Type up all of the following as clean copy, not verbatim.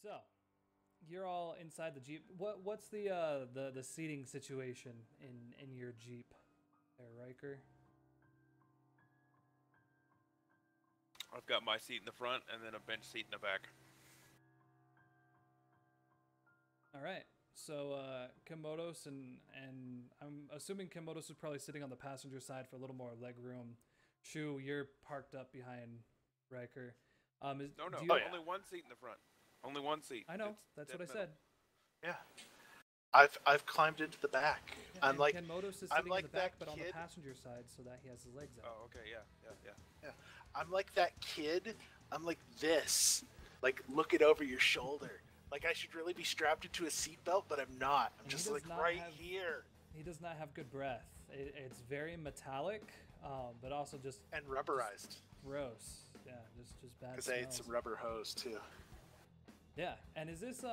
So, you're all inside the Jeep. What's the seating situation in your Jeep there, Riker? I've got my seat in the front and then a bench seat in the back. All right. So, Kinmotus and I'm assuming Kinmotus is probably sitting on the passenger side for a little more leg room. Shoo, you're parked up behind Riker. No, only one seat in the front. Only one seat. I know. That's what I said. Yeah. I've climbed into the back. Yeah, and Kinmotus is sitting in the back, but on the passenger side, so that he has his legs out. Oh, okay, yeah. I'm like that kid. I'm like this. Like, looking over your shoulder. Like, I should really be strapped into a seatbelt, but I'm not. I'm just like right here. He does not have good breath. It's very metallic, but also just and rubberized. Gross. Yeah, just bad. Because I ate some rubber hose too. Yeah, and is this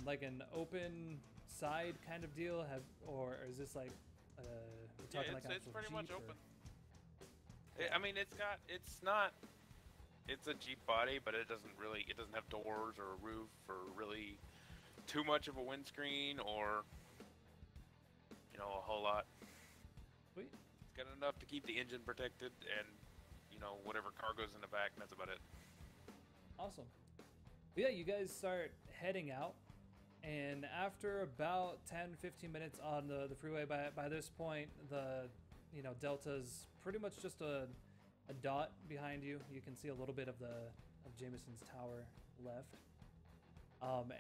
like an open side kind of deal? Or is this like we're talking like it's pretty Jeep much open. I mean, it's a Jeep body, but it doesn't have doors or a roof or really too much of a windscreen or a whole lot. Sweet. It's got enough to keep the engine protected and whatever cargo's in the back, and that's about it. Awesome. But yeah, you guys start heading out, and after about 10-15 minutes on the freeway, by this point the Delta's pretty much just a dot behind you. You can see a little bit of Jameson's tower left,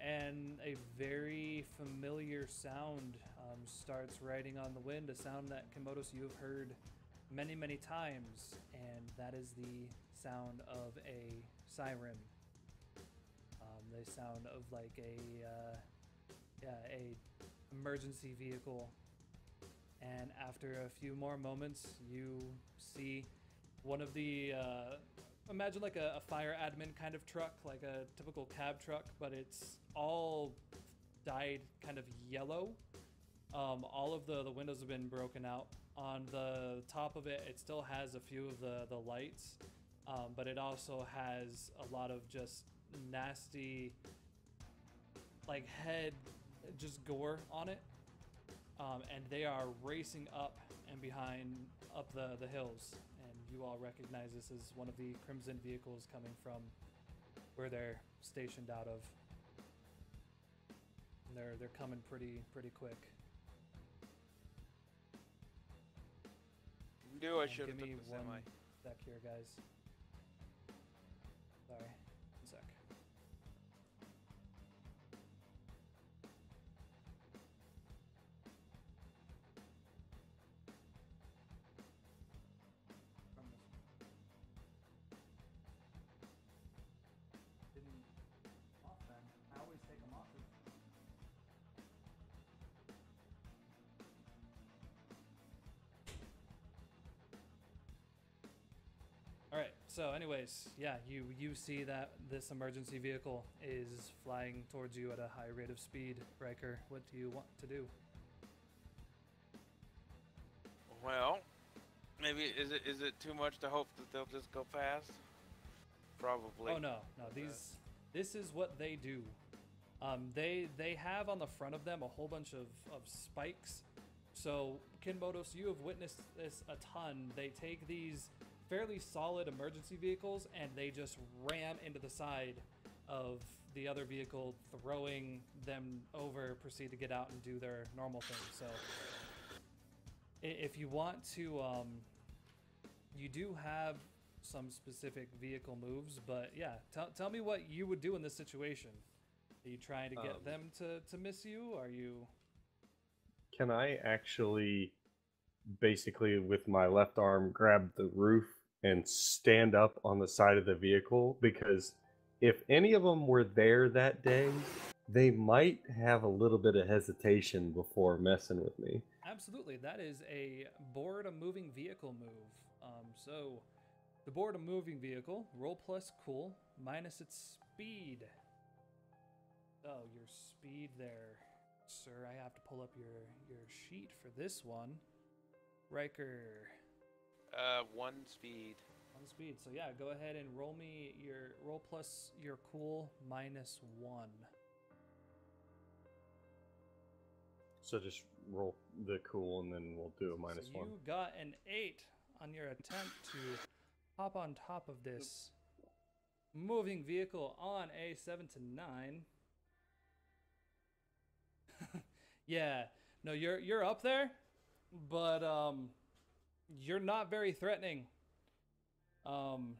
and a very familiar sound starts riding on the wind, a sound that Kinmotus you have heard many times, and that is the sound of a siren. The sound of like a emergency vehicle. And after a few more moments, you see one of the imagine like a fire admin kind of truck, like a typical cab truck, but it's all dyed kind of yellow. All of the windows have been broken out. On the top of it, it still has a few of the lights, but it also has a lot of just nasty like head just gore on it, and they are racing up and up the hills, and you all recognize this as one of the Crimson vehicles coming from where they're stationed out of. And they're coming pretty quick. I should have give me took the one semi. sec here, guys. Sorry, 1 sec. Didn't off then. I always take them off. All right. So, anyways, yeah, you see that this emergency vehicle is flying towards you at a high rate of speed. Riker, what do you want to do? Well, maybe is it too much to hope that they'll just go fast? Probably. Oh no. This is what they do. They have on the front of them a whole bunch of spikes. So, Kinmotus, you have witnessed this a ton. They take these fairly solid emergency vehicles and they just ram into the side of the other vehicle, throwing them over, proceed to get out and do their normal thing. So if you want to, you do have some specific vehicle moves, but yeah, tell me what you would do in this situation. Are you trying to get them to miss you? Are you... Can I actually basically with my left arm grab the roof and stand up on the side of the vehicle? Because if any of them were there that day, they might have a little bit of hesitation before messing with me. Absolutely. That is a board a moving vehicle move. So the board a moving vehicle, roll plus cool, minus its speed. So your speed there, sir. I have to pull up your sheet for this one. Riker. 1 speed. On speed. So yeah, go ahead and roll me your roll plus your cool -1. So just roll the cool and then we'll do a -1. So you got an 8 on your attempt to hop on top of this moving vehicle on a 7 to 9. Yeah, no, you're up there, but you're not very threatening. And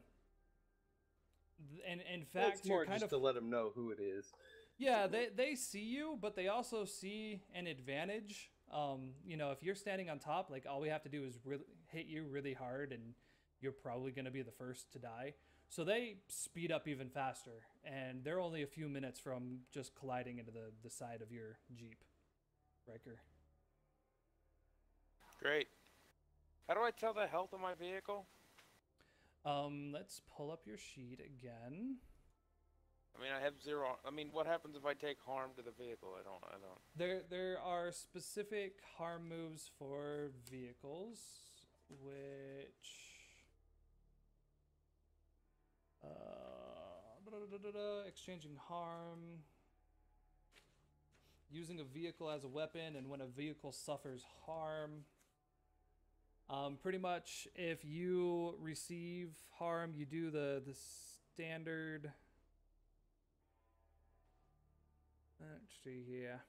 in fact, it's more you're kind just of to let them know who it is. Yeah, they see you, but they also see an advantage. You know, if you're standing on top, like all we have to do is really hit you really hard, and you're probably going to be the first to die. So they speed up even faster, and they're only a few minutes from just colliding into the side of your Jeep, Ryker. Great. How do I tell the health of my vehicle? Let's pull up your sheet again. I mean, I have 0. I mean, what happens if I take harm to the vehicle? I don't. There are specific harm moves for vehicles, which exchanging harm, using a vehicle as a weapon, and when a vehicle suffers harm. Pretty much, if you receive harm, you do the standard. Let's see here.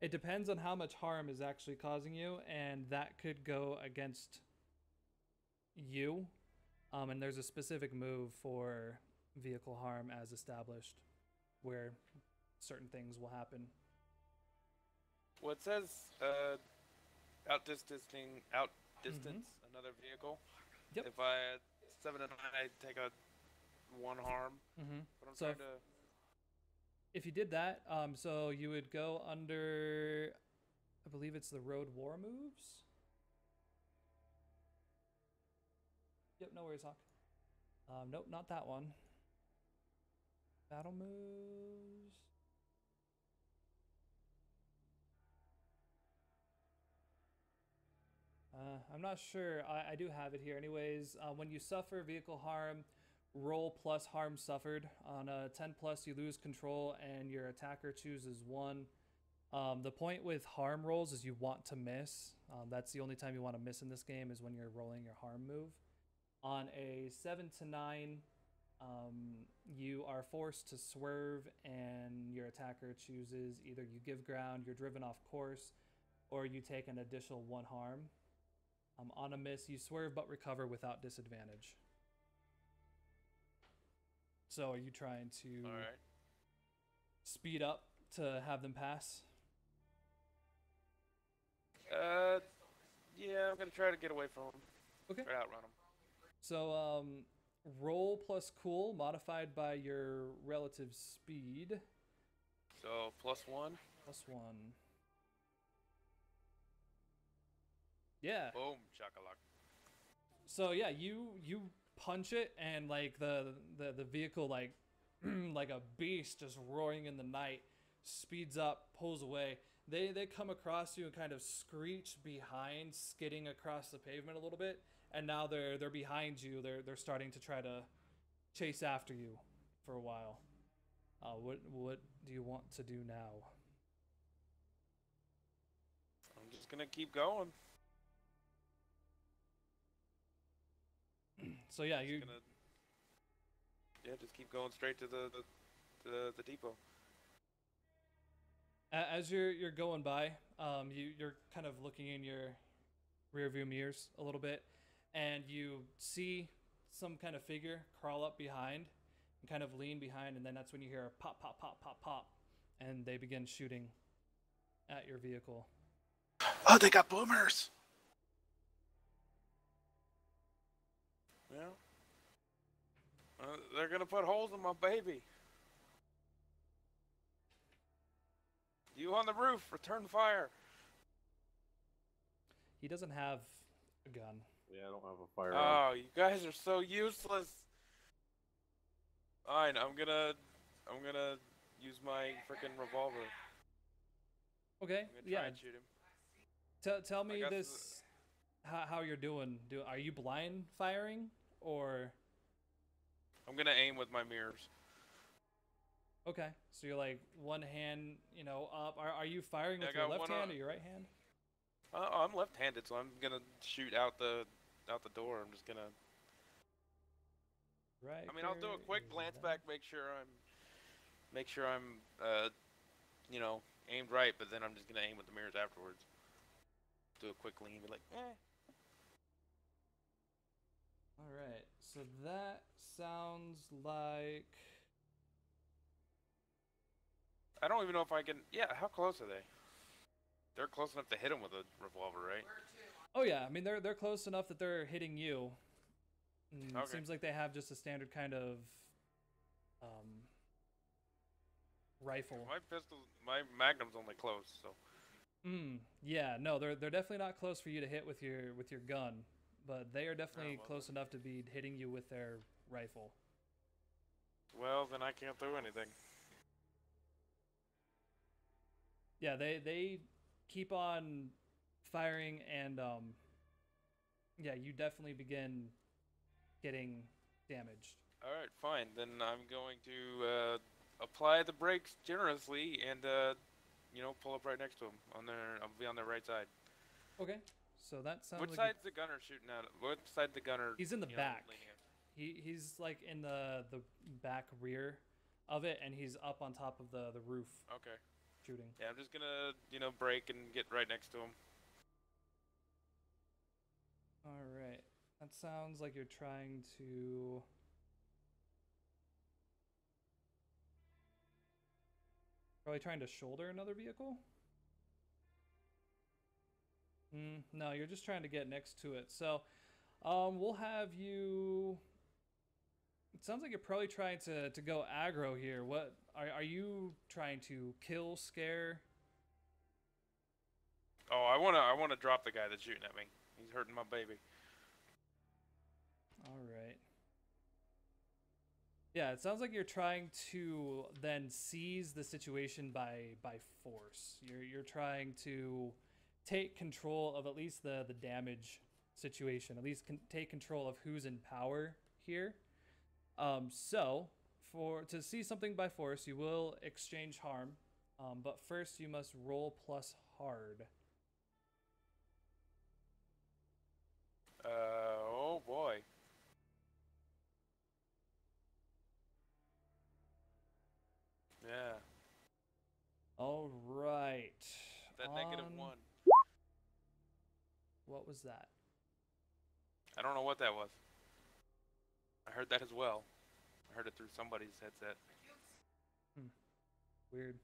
It depends on how much harm is actually causing you, and that could go against you. And there's a specific move for vehicle harm as established, where certain things will happen. Well, it says outdistance another vehicle. Yep. If I 7 and 9, I take a 1 harm. But I'm So trying to. if you did that, so you would go under, I believe it's the road war moves. Yep, no worries, Hawk. Nope, not that one. Battle moves. I'm not sure. I do have it here. Anyways, when you suffer vehicle harm, roll plus harm suffered. On a 10 plus, you lose control and your attacker chooses 1. The point with harm rolls is you want to miss. That's the only time you want to miss in this game is when you're rolling your harm move. On a 7 to 9, you are forced to swerve and your attacker chooses either you give ground, you're driven off course, or you take an additional 1 harm. On a miss, you swerve but recover without disadvantage. So are you trying to speed up to have them pass? Yeah, I'm gonna try to get away from them. Okay. Or outrun them. So roll plus cool modified by your relative speed. So +1. +1. Yeah. Boom, chakalak. So yeah, you punch it and like the vehicle like like a beast just roaring in the night speeds up, pulls away. They come across you and kind of screech behind, skidding across the pavement a little bit, and now they're behind you. They're starting to try to chase after you for a while. What do you want to do now? I'm just gonna keep going. So yeah, just keep going straight to the depot. As you're going by, you're kind of looking in your rearview mirrors a little bit, and you see some kind of figure crawl up behind and kind of lean behind, and then that's when you hear a pop, pop, pop, pop, pop, and they begin shooting at your vehicle. Oh, they got boomers! Yeah. They're gonna put holes in my baby. You on the roof, return fire. He doesn't have a gun. Yeah, I don't have a firearm. Oh, you guys are so useless. Fine, I'm gonna use my freaking revolver. Okay, I'm gonna try yeah. and shoot him. Tell me this. how you're doing. Are you blind firing or? I'm gonna aim with my mirrors. Okay, so you're like one hand, you know, up. Are you firing with your left hand or your right hand? I'm left-handed, so I'm gonna shoot out the door. I'm just gonna. Right. I mean, I'll do a quick glance back, make sure I'm, you know, aimed right. But then I'm just gonna aim with the mirrors afterwards. Do a quick lean, be like, eh. All right, so that sounds like. I don't even know if I can. Yeah, how close are they? They're close enough to hit him with a revolver, right? Oh yeah, I mean they're close enough that they're hitting you. Okay. It seems like they have just a standard kind of rifle. My magnum's only close, so. Yeah, no, they're definitely not close for you to hit with your gun, but they are definitely close enough to be hitting you with their rifle. Well, then I can't do anything. Yeah, they keep on firing, and yeah, you definitely begin getting damaged. All right, fine. Then I'm going to apply the brakes generously and you know, pull up right next to him. I'll be on their right side. Okay, so that sounds. Which like side's the gunner shooting at? What side the gunner? He's in the back. He's like in the back rear of it, and he's up on top of the roof. Okay. Shooting. Yeah, I'm just gonna, you know, brake and get right next to him. All right. That sounds like you're trying to. Probably trying to shoulder another vehicle? No, you're just trying to get next to it. So, we'll have you. It sounds like you're probably trying to go aggro here. What are you trying to kill, scare? Oh, I wanna drop the guy that's shooting at me. He's hurting my baby. All right. Yeah, it sounds like you're trying to then seize the situation by force. You're trying to take control of at least the damage situation. At least take control of who's in power here. So to seize something by force, you will exchange harm. But first you must roll plus hard. Oh boy. Yeah. All right. That -1. What was that? I don't know what that was. I heard that as well. I heard it through somebody's headset. Weird.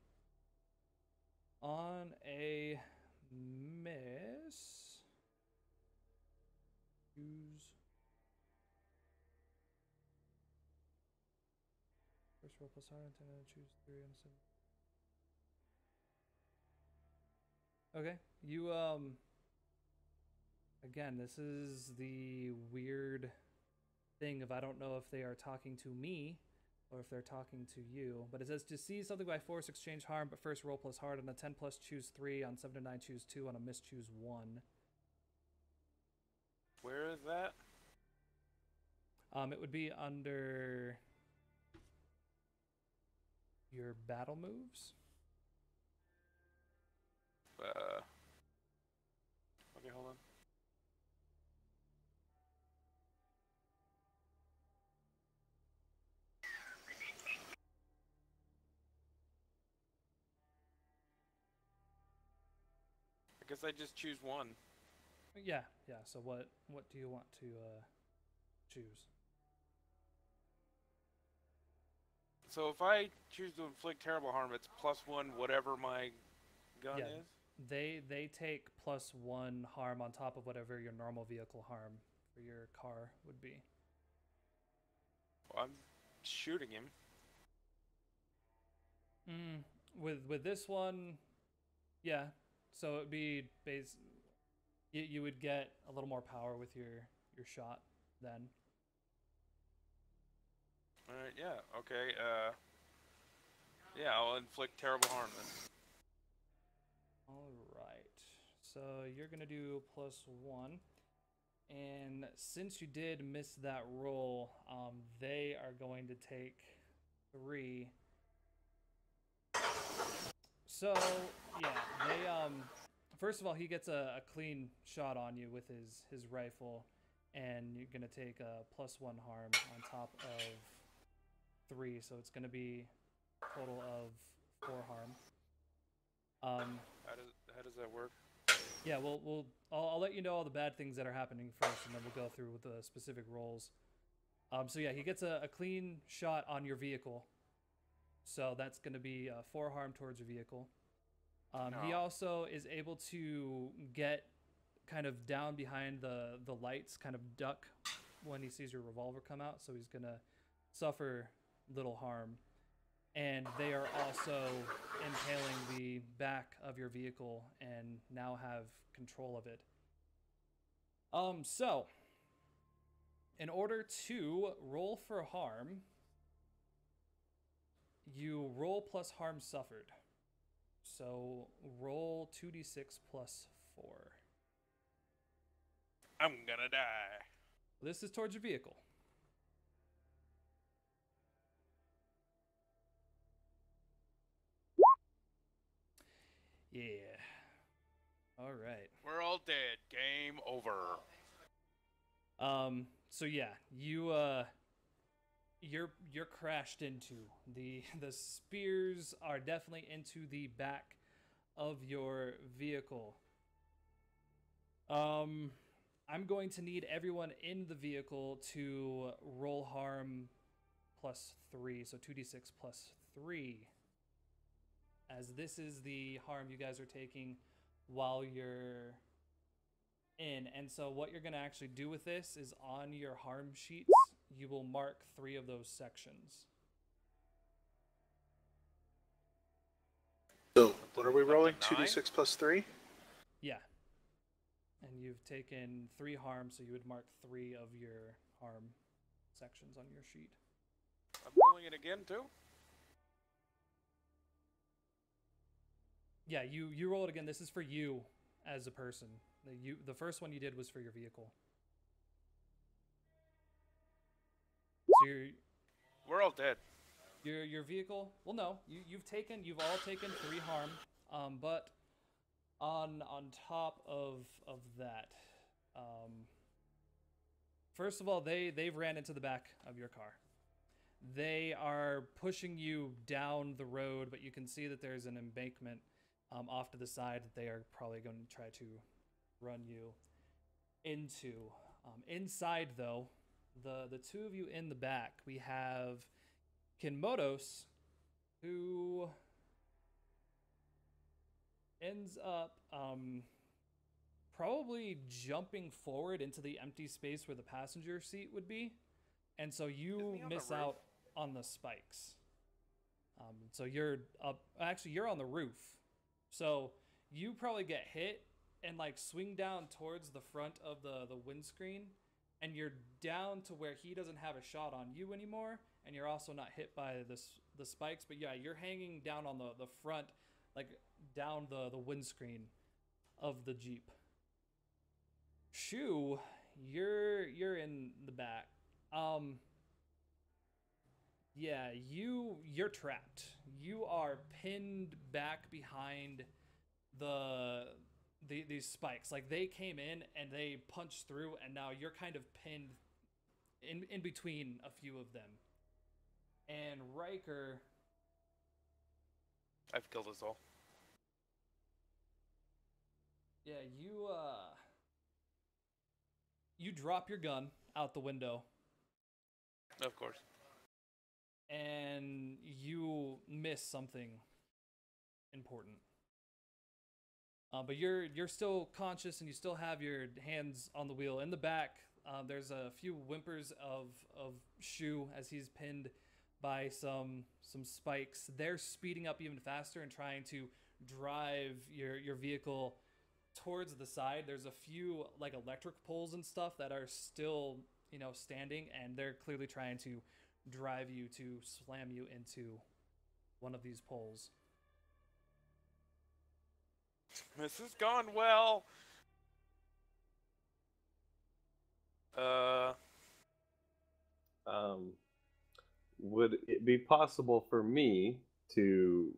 On a miss. Choose. First roll plus hard, and then choose 3 on 7. Okay, you again, this is the weird thing of I don't know if they are talking to me or if they're talking to you, but it says to seize something by force, exchange harm, but first roll plus hard. On a 10 plus, choose 3. On 7 to 9, choose 2. On a miss, choose 1. Where is that? It would be under your battle moves. Okay, hold on. I guess I just choose one. Yeah. So what do you want to choose? So if I choose to inflict terrible harm, it's +1 whatever my gun is? They take +1 harm on top of whatever your normal vehicle harm for your car would be. Well, I'm shooting him. With this one, yeah. So it'd be you would get a little more power with your shot then. Alright, yeah, okay, yeah, I'll inflict terrible harm then. Alright, so you're gonna do +1. And since you did miss that roll, they are going to take 3. So, yeah, they, first of all, he gets a clean shot on you with his rifle, and you're going to take a +1 harm on top of 3, so it's going to be a total of 4 harm. How does that work? Yeah, I'll let you know all the bad things that are happening first, and then we'll go through with the specific rolls. So yeah, he gets a clean shot on your vehicle. So that's going to be 4 harm towards your vehicle. He also is able to get kind of down behind the lights, kind of duck when he sees your revolver come out. So he's going to suffer little harm. And they are also impaling the back of your vehicle and now have control of it. So, in order to roll for harm, you roll plus harm suffered. So, roll 2d6 plus 4. I'm gonna die. This is towards your vehicle. Yeah. All right. We're all dead. Game over. So yeah, you're crashed into. The spears are definitely into the back of your vehicle. I'm going to need everyone in the vehicle to roll harm +3, so 2d6 +3. As this is the harm you guys are taking while you're in. And so what you're going to actually do with this is on your harm sheets, you will mark 3 of those sections. So, what are we rolling? 2d6 plus 3? Yeah. And you've taken 3 harm, so you would mark 3 of your harm sections on your sheet. I'm rolling it again, too? Yeah, you roll it again. This is for you as a person. The first one you did was for your vehicle. So we're all dead. Your vehicle? Well, no. You've all taken 3 harm. But on top of that, first of all, they've ran into the back of your car. They are pushing you down the road, but you can see that there's an embankment off to the side that they are probably going to try to run you into. Inside, though, the 2 of you in the back, we have Kinmotus, who ends up probably jumping forward into the empty space where the passenger seat would be. And so you miss out on the spikes. So you're up. Actually, you're on the roof. So you probably get hit and like swing down towards the front of the windscreen, and you're down to where he doesn't have a shot on you anymore, and you're also not hit by the spikes. But yeah, you're hanging down on the front, like down the windscreen of the Jeep. Shoo, you're in the back. Yeah, you're trapped. You are pinned back behind these spikes. Like they came in and they punched through, and now you're kind of pinned in between a few of them. And Ryker, I've killed us all. Yeah, you drop your gun out the window. Of course. And you miss something important. But you're still conscious, and you still have your hands on the wheel. In the back, there's a few whimpers of Shoo as he's pinned by some spikes. They're speeding up even faster and trying to drive your vehicle towards the side. There's a few like electric poles and stuff that are still, standing, and they're clearly trying to drive you to slam you into one of these poles. This has gone well. Would it be possible for me to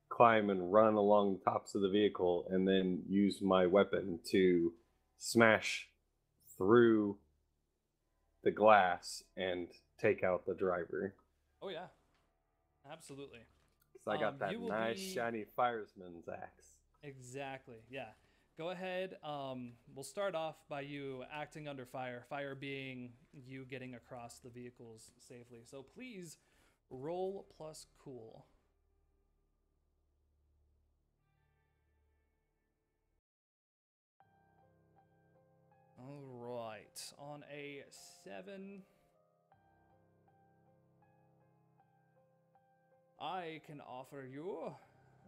climb and run along the tops of the vehicle and then use my weapon to smash through the glass and take out the driver? Oh yeah, absolutely. So I got that You will nice be- shiny fireman's axe. Exactly. Yeah. Go ahead. We'll start off by you acting under fire. Fire being you getting across the vehicles safely. So please roll plus cool. All right. On a 7, I can offer you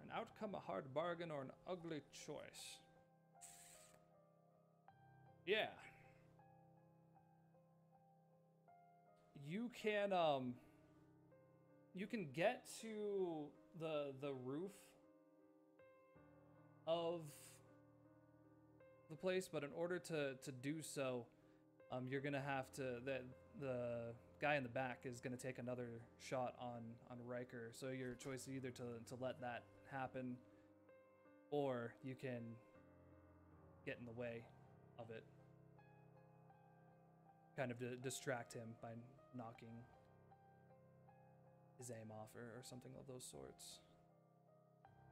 an outcome, a hard bargain, or an ugly choice. Yeah. You can get to the roof of the place, but in order to do so, you're gonna have to the guy in the back is gonna take another shot on Ryker. So your choice is either to let that happen, or you can get in the way of it, kind of to distract him by knocking his aim off or something of those sorts.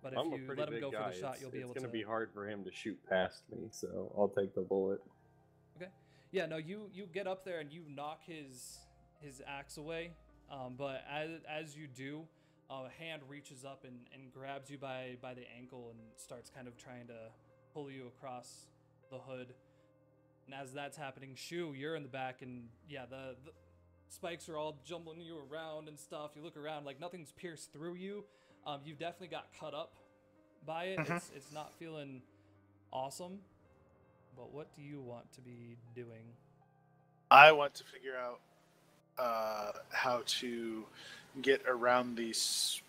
But if I'm a you pretty let him big go guy. for the shot, you'll be able to. It's going to be hard for him to shoot past me, so I'll take the bullet. Okay. Yeah. No. You get up there and you knock his axe away. But as you do, a hand reaches up and grabs you by the ankle and starts kind of trying to pull you across the hood. And as that's happening, Shoo, you're in the back, and yeah, the spikes are all jumbling you around and stuff. You look around, like nothing's pierced through you. You've definitely got cut up by it. It's not feeling awesome. But what do you want to be doing? I want to figure out how to get around these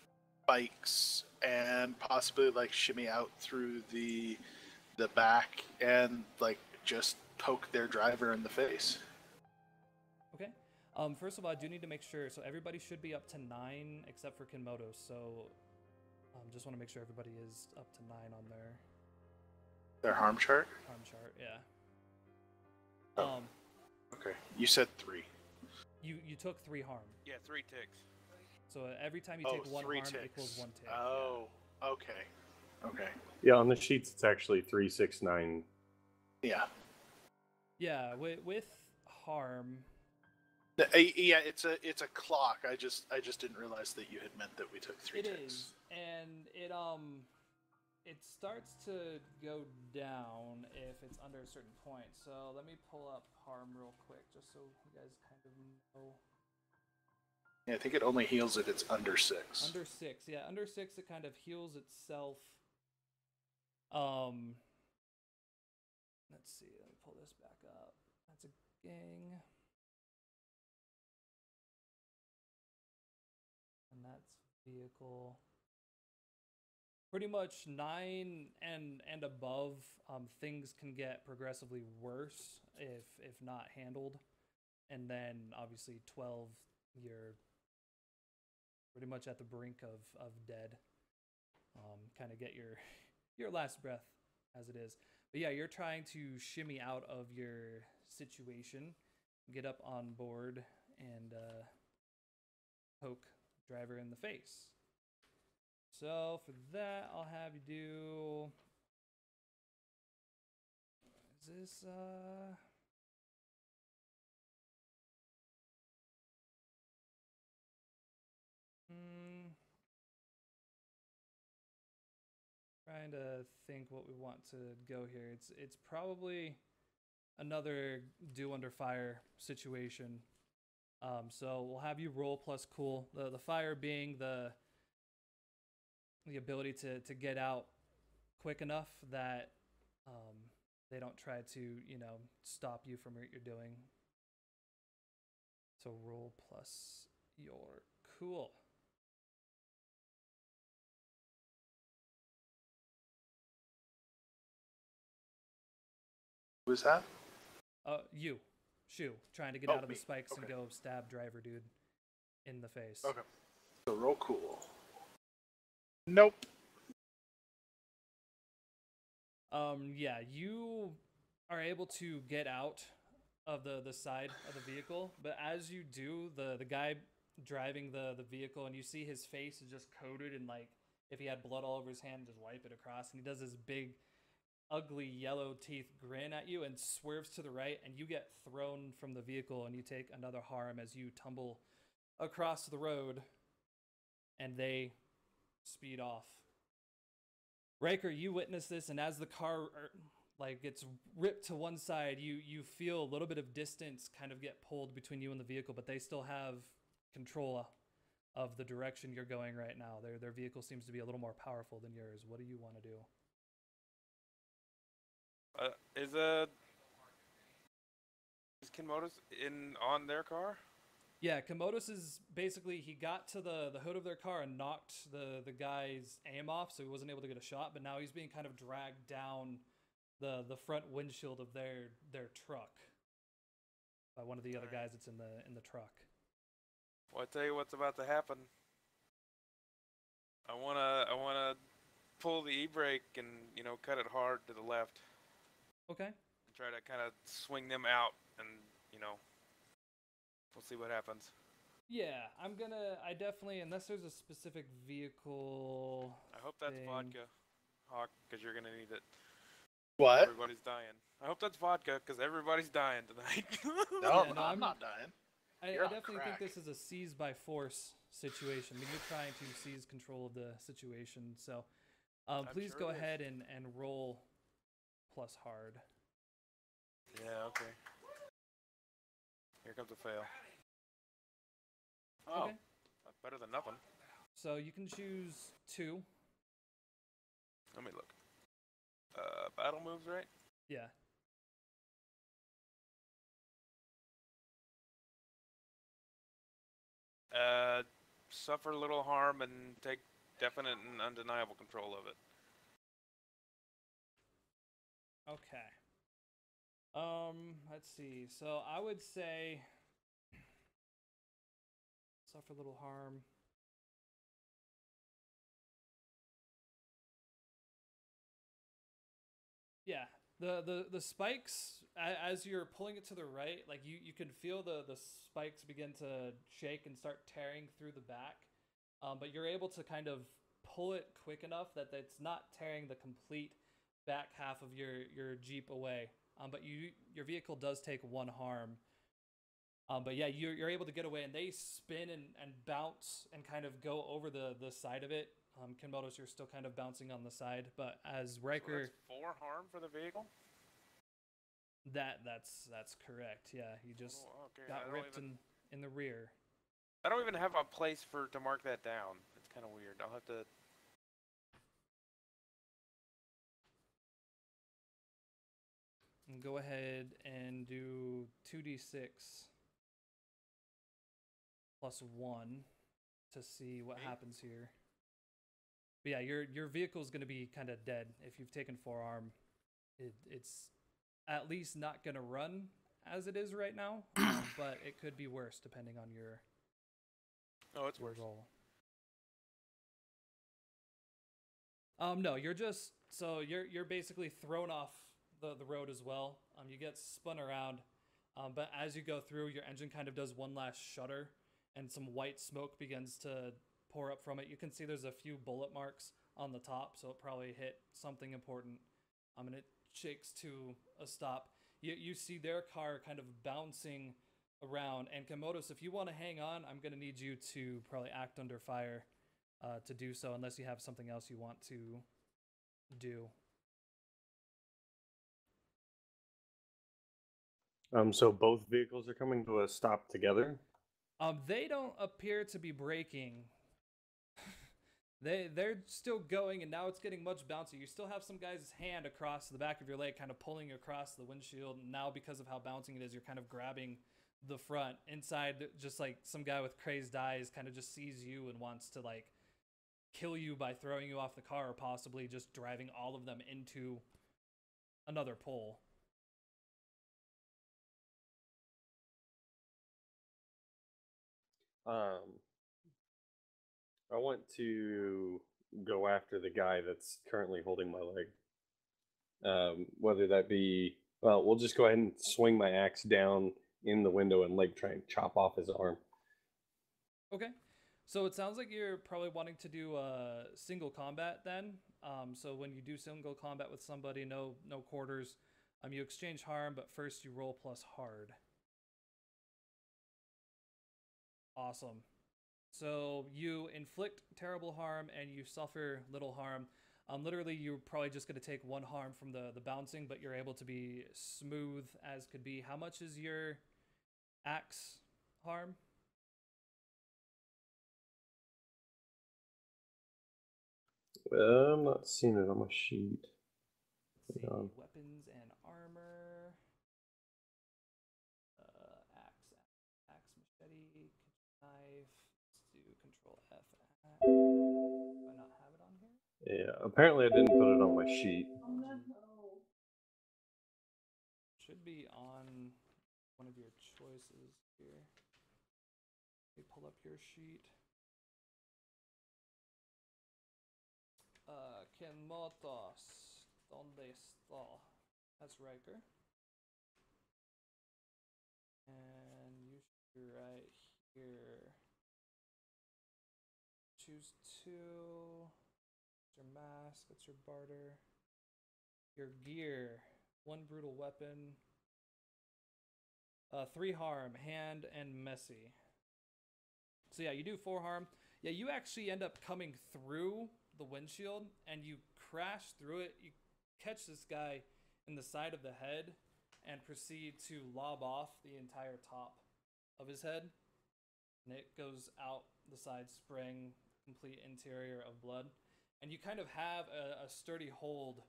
spikes and possibly like shimmy out through the back and like just poke their driver in the face. Okay. First of all, I do need to make sure. So everybody should be up to 9 except for Kinmotus. So just want to make sure everybody is up to 9 on Their harm chart? harm chart. Yeah. Oh. Okay. You said 3. You took 3 harm. Yeah, 3 ticks. So every time you take 1 3 harm, ticks. it equals 1 tick. Oh, okay. Okay. Yeah, on the sheets it's actually 3, 6, 9. Yeah. Yeah, with harm. Yeah, it's a clock. I just didn't realize that you had meant that we took 3 It ticks. is, and it starts to go down if it's under a certain point. So let me pull up harm real quick, just so you guys kind of know. Yeah, I think it only heals if it's under 6. Under 6, yeah, under 6 it kind of heals itself. Let's see, let me pull this back up. That's a gang. And that's vehicle. Pretty much 9 and above, things can get progressively worse if not handled. And then obviously 12, you're pretty much at the brink of dead. Kind of get your last breath as it is. But yeah, you're trying to shimmy out of your situation, get up on board, and poke the driver in the face. So for that, I'll have you do. Is this Trying to think what we want to go here. It's probably another do under fire situation. So we'll have you roll plus cool. The fire being the ability to get out quick enough that they don't try to, stop you from what you're doing. So roll plus your cool. Who's that? You. Shoo, trying to get Oh, out of the me. spikes and Okay. go stab driver dude in the face. Okay. So roll cool. Nope. Yeah, you are able to get out of the side of the vehicle, but as you do, the guy driving the vehicle, and you see his face is just coated in, like, if he had blood all over his hand, just wipe it across, and he does this big, ugly yellow teeth grin at you and swerves to the right, and you get thrown from the vehicle, and you take another harm as you tumble across the road, and they speed off. Riker, you witness this, and as the car like gets ripped to one side, you feel a little bit of distance kind of get pulled between you and the vehicle, but they still have control of the direction you're going right now. Their vehicle seems to be a little more powerful than yours. What do you want to do? Is Kinmotus on their car? Yeah, Kinmotus is basically, he got to the hood of their car and knocked the guy's aim off, so he wasn't able to get a shot, but now he's being kind of dragged down the front windshield of their truck by one of the other guys that's in the truck. Well, I tell you what's about to happen. I wanna pull the e-brake and, cut it hard to the left. Okay. And try to kind of swing them out, and we'll see what happens. Yeah, I definitely, unless there's a specific vehicle. I hope that's thing. vodka, Hawk, because you're gonna need it. What? Everybody's dying. I hope that's vodka, because everybody's dying tonight. No, Yeah, no, I'm not dying. I You're on definitely think crack. this is a seize by force situation. I mean, you're trying to seize control of the situation. So please sure go it is. ahead and roll plus hard. Yeah, okay. Here comes a fail. Oh, Okay. that's better than nothing. So you can choose 2. Let me look. Battle moves, right? Yeah. Suffer little harm and take definite and undeniable control of it. Okay. Let's see. So I would say suffer little harm. Yeah. The spikes, as you're pulling it to the right, like you can feel the spikes begin to shake and start tearing through the back. But you're able to kind of pull it quick enough that it's not tearing the complete back half of your Jeep away. But your vehicle does take 1 harm. But yeah, you're able to get away, and they spin and bounce and kind of go over the side of it. Kinmotus, you're still kind of bouncing on the side, but as Riker, So that's 4 harm for the vehicle? that's correct. Yeah, you just Oh, okay. got ripped in the rear. I don't even have a place to mark that down. It's kind of weird. I'll have to. And go ahead and do 2d6 plus 1 to see what happens here. But yeah, your vehicle is going to be kind of dead if you've taken 4 harm. It's at least not going to run as it is right now, but it could be worse depending on your Oh, it's worse. roll. No, you're basically thrown off the road as well. You get spun around, but as you go through, your engine kind of does one last shudder, and some white smoke begins to pour up from it. You can see there's a few bullet marks on the top, so it probably hit something important. And it shakes to a stop. You see their car kind of bouncing around, and Kinmotus, if you want to hang on, I'm going to need you to probably act under fire to do so, unless you have something else you want to do. So both vehicles are coming to a stop together. They don't appear to be braking. They're still going, and now it's getting much bouncy. You still have some guy's hand across the back of your leg, kind of pulling across the windshield. And now, because of how bouncing it is, you're kind of grabbing the front. Inside, just like some guy with crazed eyes kind of just sees you and wants to like kill you by throwing you off the car, or possibly just driving all of them into another pole. I want to go after the guy that's currently holding my leg. Whether that be, well, we'll just go ahead and swing my axe down in the window and try and chop off his arm. Okay. So it sounds like you're probably wanting to do single combat then. So when you do single combat with somebody, no quarters, you exchange harm, but first you roll plus hard. Awesome. So you inflict terrible harm and you suffer little harm. Literally, you're probably just going to take one harm from the bouncing, but you're able to be smooth as could be. How much is your axe harm? I'm not seeing it on my sheet. Let's see, weapons and armor. Axe, machete, knife. Let's do Control F. Do I not have it on here? Yeah, apparently I didn't put it on my sheet. Should be on one of your choices here. Let me pull up your sheet. Kinmotus. ¿Dónde está? That's Ryker. And you should be right here. Choose 2. It's your mask. It's your barter. Your gear. 1 brutal weapon. 3 harm. Hand and messy. So yeah, you do 4 harm. Yeah, you actually end up coming through the windshield and you crash through it. You catch this guy in the side of the head and proceed to lob off the entire top of his head. And it goes out the side, spraying complete interior of blood. And you kind of have a sturdy hold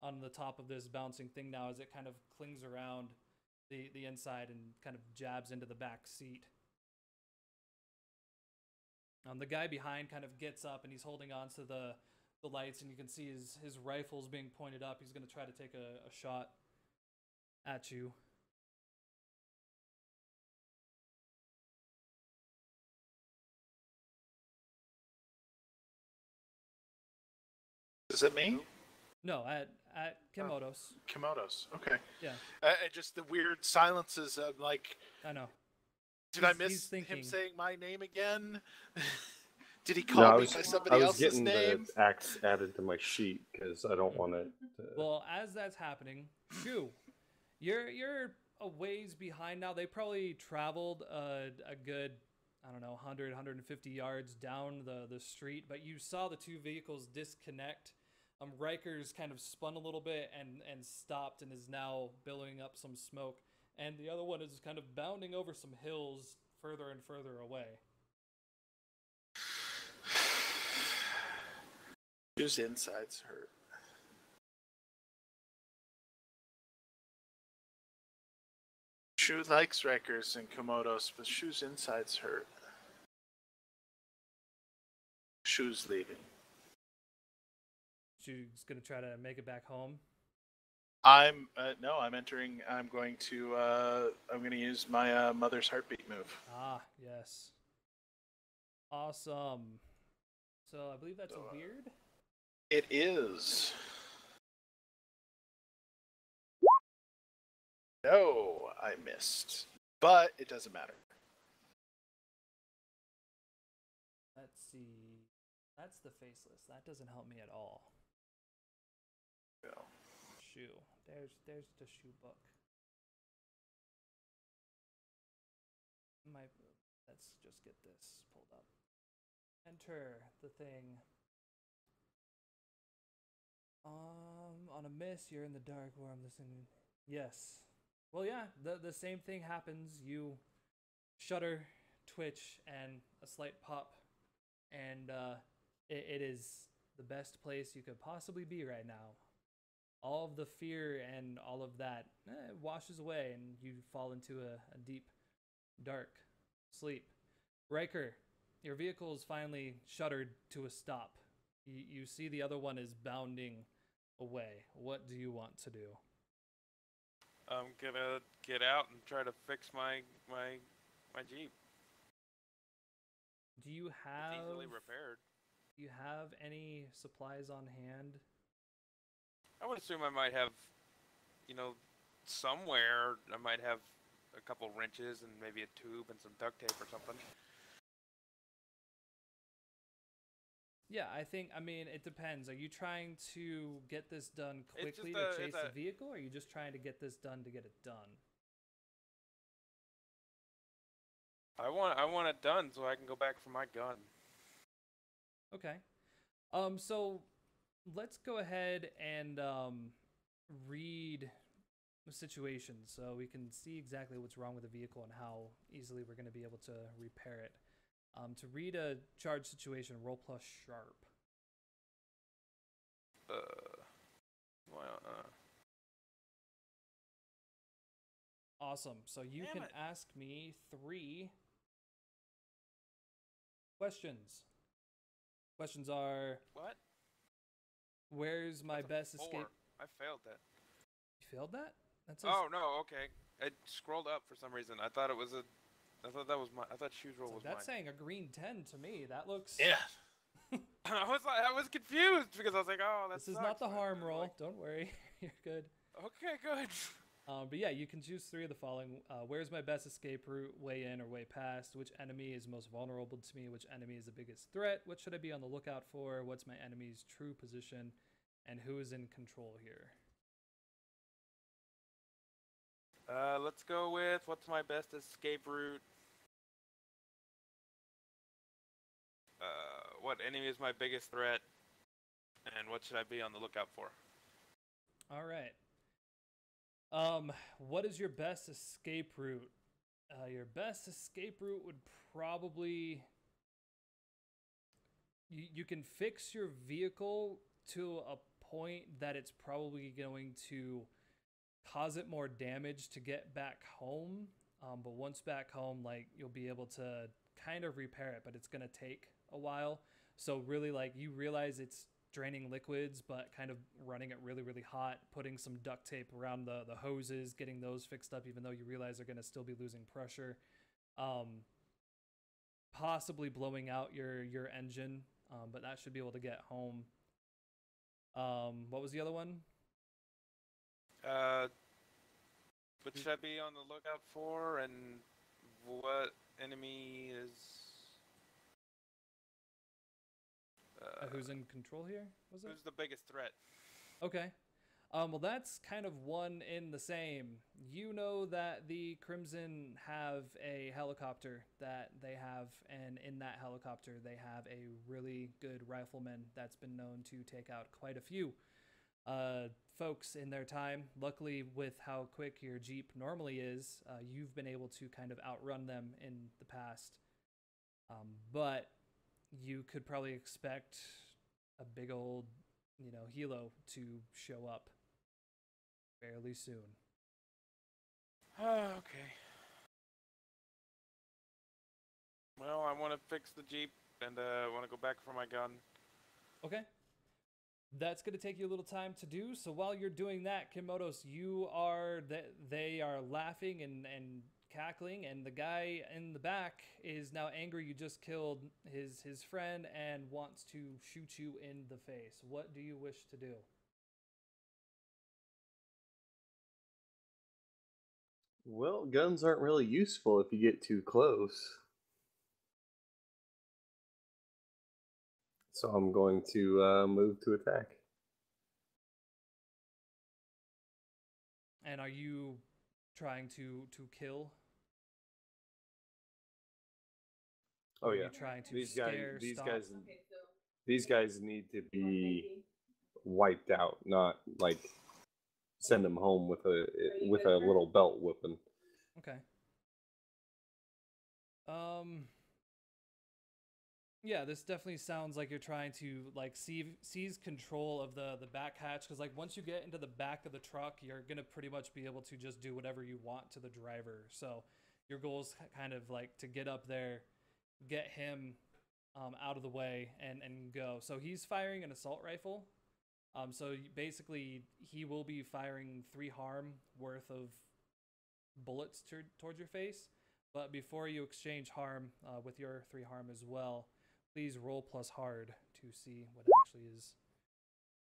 on the top of this bouncing thing now as it kind of clings around the inside and kind of jabs into the back seat. The guy behind kind of gets up and he's holding on to the lights, and you can see his rifle's being pointed up. He's going to try to take a shot at you. Is it me? No, at Kinmotus. Kinmotus. Okay. Yeah. Just the weird silences. Like, I know. Did I miss him saying my name again? Did he call me by somebody else's name? I was getting the axe added to my sheet because I don't want it to... Well, as that's happening, Shoo, you're a ways behind now. They probably traveled a good, I don't know, 100, 150 yards down the street, but you saw the 2 vehicles disconnect. Ryker's kind of spun a little bit and stopped and is now billowing up some smoke. And the other one is kind of bounding over some hills further and further away. Whose insides hurt? Shoo likes Rikers and Kinmotus, but Shoo's insides hurt. Shoo's leaving. Shoo's gonna try to make it back home. I'm entering. I'm going to use my mother's heartbeat move. Ah, yes. Awesome. So I believe that's a weird. It is. No, I missed. But it doesn't matter. Let's see. That's the Faceless. That doesn't help me at all. No. Shoo. There's the Shoo book. Let's just get this pulled up. Enter the thing. On a miss, you're in the dark where I'm listening. Yes. Well, yeah, the same thing happens. You shudder, twitch, and a slight pop. And it is the best place you could possibly be right now. All of the fear and all of that washes away, and you fall into a deep, dark sleep. Ryker, your vehicle is finally shuddered to a stop. You see the other one is bounding away. What do you want to do? I'm gonna get out and try to fix my Jeep. Do you It's have easily repaired. Do you have any supplies on hand? I would assume I might have, you know, somewhere I might have a couple wrenches and maybe a tube and some duct tape or something. Yeah, I mean, it depends. Are you trying to get this done It's quickly just to chase the vehicle, or are you just trying to get this done to get it done? I want it done so I can go back for my gun. Okay. So let's go ahead and read the situation so we can see exactly what's wrong with the vehicle and how easily we're going to be able to repair it. To read a charge situation, roll plus sharp. Well, Awesome. So you Damn can it. ask me 3 questions. Questions are, what? where's my That's a best 4. escape? I failed that. You failed that? That says, Oh no, okay. It scrolled up for some reason. I thought it was a. I thought that was my. I thought Shoo's roll so was that's mine. saying a green 10 to me. That looks... Yeah. I was confused because I was like, oh, that This is sucks, not the but harm then, roll. like, Don't worry. You're good. okay, good. But yeah, you can choose 3 of the following. Where's my best escape route? Way in or way past? Which enemy is most vulnerable to me? Which enemy is the biggest threat? What should I be on the lookout for? What's my enemy's true position? And who is in control here? Let's go with what's my best escape route. What enemy is my biggest threat? And what should I be on the lookout for? All right. What is your best escape route? Your best escape route would probably... You can fix your vehicle to a point that it's probably going to cause it more damage to get back home. But once back home, like, you'll be able to kind of repair it, but it's going to take a while. So really, like, you realize it's draining liquids, but kind of running it really, really hot, putting some duct tape around the hoses, getting those fixed up, even though you realize they're going to still be losing pressure. Possibly blowing out your engine, but that should be able to get home. What was the other one? What should I be on the lookout for? And what enemy is... Who's in control here? Was it? Who's the biggest threat? Okay. Well, that's kind of one in the same. You know that the Crimson have a helicopter that they have, and in that helicopter they have a really good rifleman that's been known to take out quite a few folks in their time. Luckily, with how quick your Jeep normally is, you've been able to kind of outrun them in the past. But you could probably expect a big old, helo to show up fairly soon. Okay. Well, I want to fix the Jeep and want to go back for my gun. Okay. That's going to take you a little time to do. So while you're doing that, Kinmotus, they are laughing and cackling, and the guy in the back is now angry you just killed his friend and wants to shoot you in the face. What do you wish to do? Well, guns aren't really useful if you get too close. So I'm going to move to attack. And are you trying to kill? Oh Or yeah. are you trying to These scare, guys, stop? these guys need to be wiped out, not like send them home with a little belt whipping. Okay. Yeah, this definitely sounds like you're trying to like seize control of the back hatch, because like once you get into the back of the truck, you're gonna pretty much be able to just do whatever you want to the driver. So your goal is kind of like to get up there, get him out of the way, and go. So he's firing an assault rifle. So basically he will be firing 3 harm worth of bullets towards your face. But before you exchange harm with your 3 harm as well, please roll plus hard to see what actually is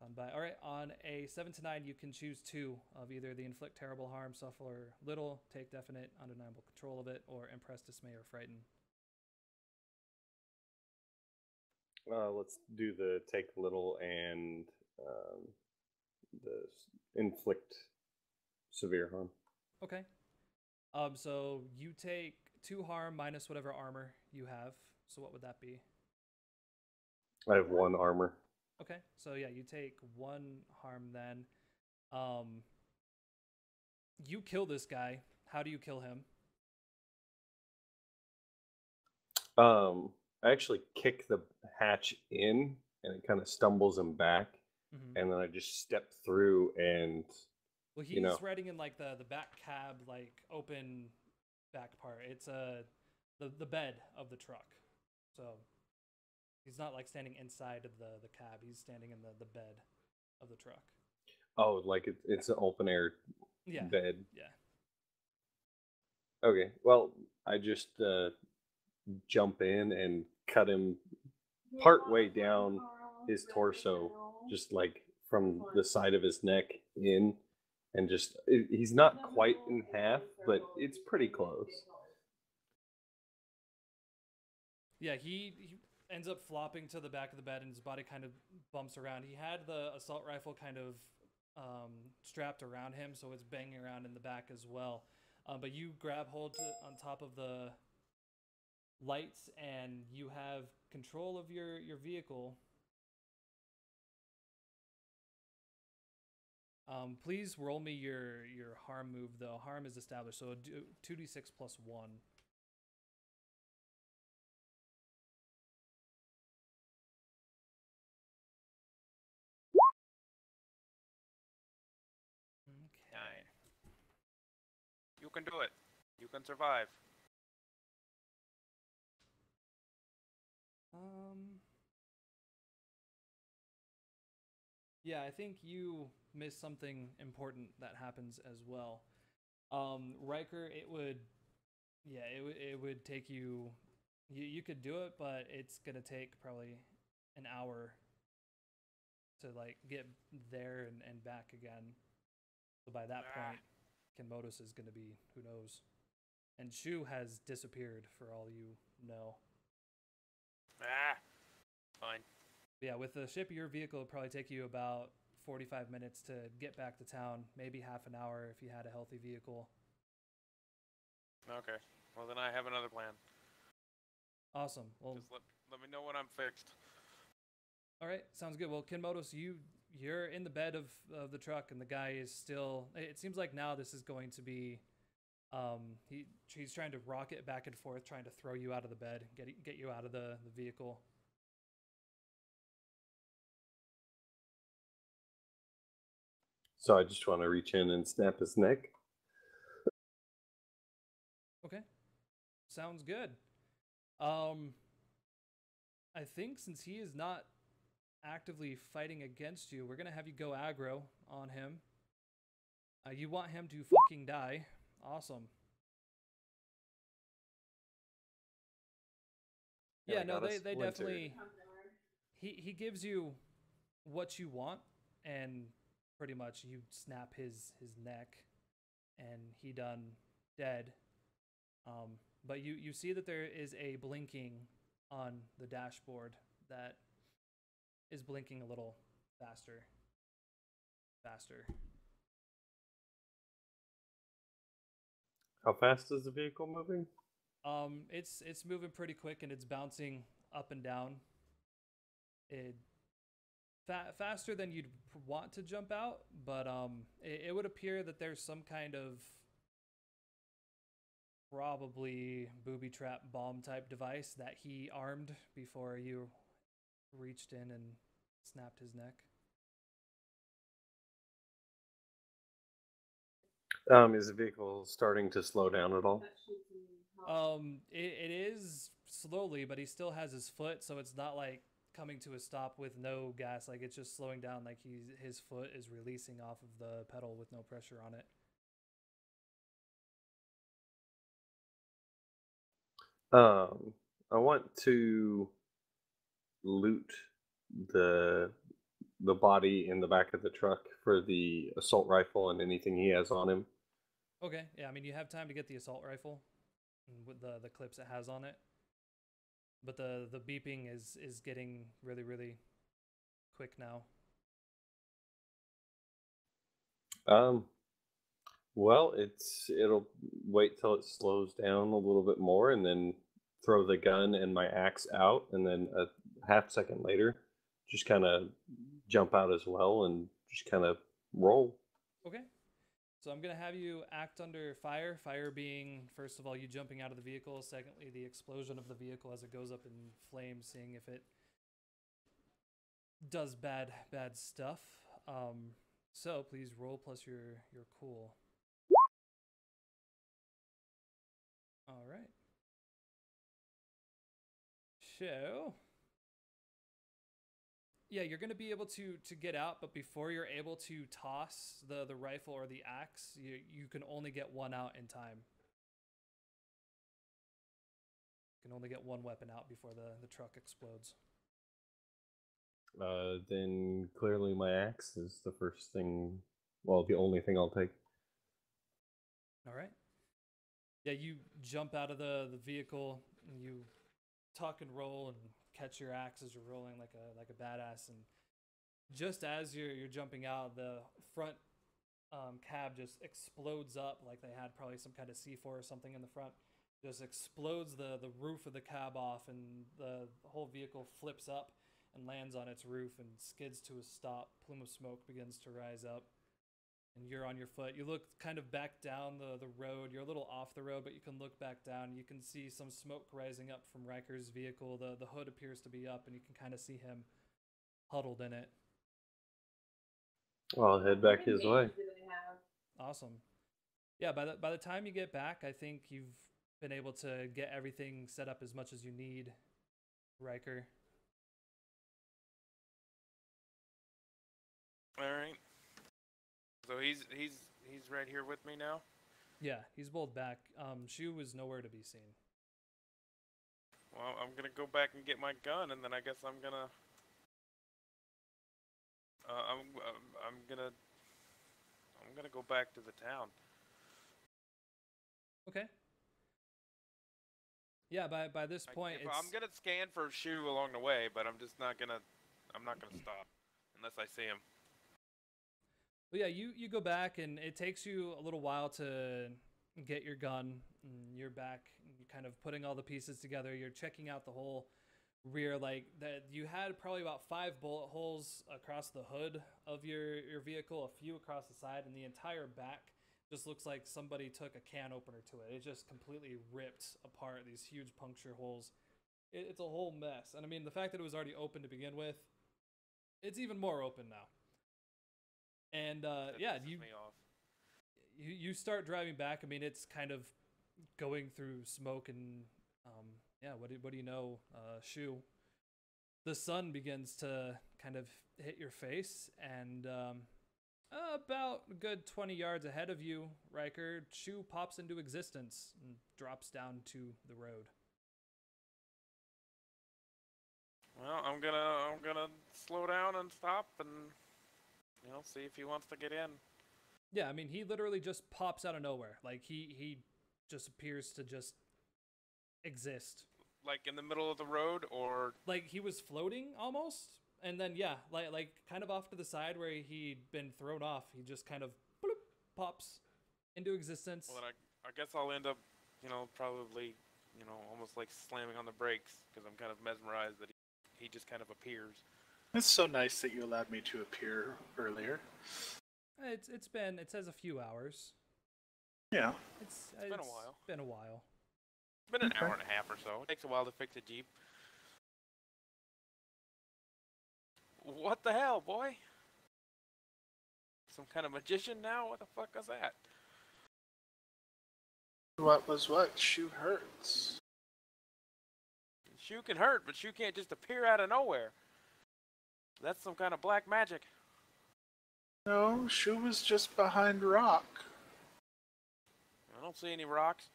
done by. All right, on a 7 to 9, you can choose 2 of either the inflict terrible harm, suffer little, take definite, undeniable control of it, or impress, dismay, or frighten. Let's do the take little and the inflict severe harm. Okay. So you take 2 harm minus whatever armor you have. So what would that be? I have 1 armor. Okay. So yeah, you take 1 harm then. You kill this guy. How do you kill him? I actually kick the hatch in, and it kind of stumbles him back, and then I just step through and. Well, he's riding in like the back cab, like open back part. It's the bed of the truck, so he's not like standing inside of the cab. He's standing in the bed of the truck. Oh, like it's an open air bed. Yeah. Okay. Well, I just jump in and cut him part way down his torso, just like from the side of his neck in. And just, he's not quite in half, but it's pretty close. Yeah, he ends up flopping to the back of the bed and his body kind of bumps around. He had the assault rifle kind of strapped around him, so it's banging around in the back as well. But you grab hold on top of the lights and you have control of your vehicle. Please roll me your harm move, though. Harm is established, so 2d6 plus 1. Okay. 9. You can do it. You can survive. Yeah, I think you missed something important that happens as well. Ryker, it would take you. You could do it, but it's gonna take probably an hour to like get there and back again. So by that point, Kinmotus is gonna be who knows, and Shoo has disappeared for all you know. Fine. Yeah, with the ship, your vehicle would probably take you about 45 minutes to get back to town, maybe half an hour if you had a healthy vehicle. Okay. Well, then I have another plan. Awesome. Well, just let me know when I'm fixed. All right, sounds good. Well, Kinmotus, you're in the bed of the truck, and the guy is still. It seems like now this is going to be. He's trying to rock it back and forth, trying to throw you out of the bed, get you out of the vehicle. So I just want to reach in and snap his neck. Okay, sounds good. I think since he is not actively fighting against you, we're gonna have you go aggro on him. You want him to fucking die. Awesome. Yeah, no, they definitely. He gives you what you want, and pretty much you snap his neck, and he done dead. But you see that there is a blinking on the dashboard that is blinking a little faster. How fast is the vehicle moving? It's moving pretty quick and it's bouncing up and down. Faster than you'd want to jump out, but it would appear that there's some kind of probably booby trap bomb type device that he armed before you reached in and snapped his neck. Is the vehicle starting to slow down at all? It is slowly, but he still has his foot, so it's not like coming to a stop with no gas. Like it's just slowing down. Like his foot is releasing off of the pedal with no pressure on it. I want to loot the the body in the back of the truck for the assault rifle and anything he has on him. Okay, yeah, I mean, you have time to get the assault rifle with the clips it has on it. But the beeping is getting really, really quick now. Um, well, it'll wait till it slows down a little bit more, and then throw the gun and my axe out, and then a half second later, just kind of jump out as well, and just kind of roll. Okay. So I'm going to have you act under fire. Fire being, first of all, you jumping out of the vehicle. Secondly, the explosion of the vehicle as it goes up in flames, seeing if it does bad stuff. So please roll plus your cool. All right. So yeah, you're going to be able to get out, but before you're able to toss the rifle or the axe, you can only get one out in time. You can only get one weapon out before the truck explodes. Then clearly my axe is the first thing, well, the only thing I'll take. All right. Yeah, you jump out of the vehicle and you tuck and roll and catch your axe as you're rolling like a badass. And just as you're jumping out, the front cab just explodes up like they had probably some kind of C4 or something in the front. Just explodes the roof of the cab off, and the whole vehicle flips up and lands on its roof and skids to a stop. Plume of smoke begins to rise up, and you're on your foot. You look kind of back down the road. You're a little off the road, but you can look back down. You can see some smoke rising up from Ryker's vehicle. The hood appears to be up, and you can kind of see him huddled in it. I'll head back his way. Awesome. Yeah, by the time you get back, I think you've been able to get everything set up as much as you need, Ryker. All right. So he's right here with me now. Yeah, he's bowled back. Shoo was nowhere to be seen. Well, I'm gonna go back and get my gun, and then I guess I'm gonna go back to the town. Okay. Yeah, by this point, I'm gonna scan for Shoo along the way, but I'm not gonna stop unless I see him. Well, yeah, you go back, and it takes you a little while to get your gun. And you're back. You're kind of putting all the pieces together. You're checking out the whole rear, like that. You had probably about 5 bullet holes across the hood of your vehicle, a few across the side, and the entire back just looks like somebody took a can opener to it. It just completely ripped apart these huge puncture holes. It's a whole mess. And I mean, the fact that it was already open to begin with, it's even more open now. And yeah, you start driving back. I mean, it's kind of going through smoke, and yeah, what do you know, Shoo? The sun begins to kind of hit your face, and about a good 20 yards ahead of you, Ryker, Shoo pops into existence and drops down to the road. Well, I'm gonna slow down and stop and see if he wants to get in. Yeah, I mean, he literally just pops out of nowhere. Like he just appears to just exist. Like in the middle of the road, or like he was floating almost, and then yeah, like kind of off to the side where he'd been thrown off, he just kind of bloop, pops into existence. Well, then I guess I'll end up, probably, almost like slamming on the brakes because I'm kind of mesmerized that he just kind of appears. It's so nice that you allowed me to appear earlier. It says a few hours. Yeah. It's been a while. Been a while. It's been an hour and a half or so. It takes a while to fix a Jeep. What the hell, boy? Some kind of magician now? What the fuck is that? What was what? Shoo hurts. Shoo can hurt, but Shoo can't just appear out of nowhere. That's some kind of black magic. No, Shoo was just behind rock. I don't see any rocks.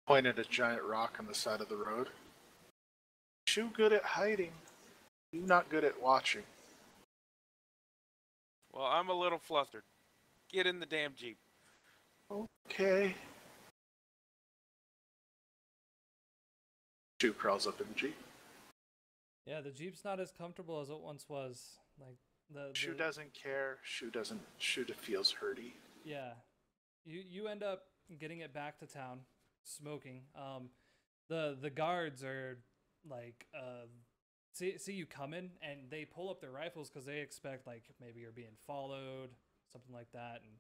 Point at a giant rock on the side of the road. Shoo good at hiding. You not good at watching. Well, I'm a little flustered. Get in the damn Jeep. Okay. Shoo crawls up in the Jeep. Yeah, the Jeep's not as comfortable as it once was. Like Shoo doesn't care. Shoo feels hurty. Yeah, you end up getting it back to town, smoking. The guards are like see you coming, and they pull up their rifles because they expect like maybe you're being followed, something like that. And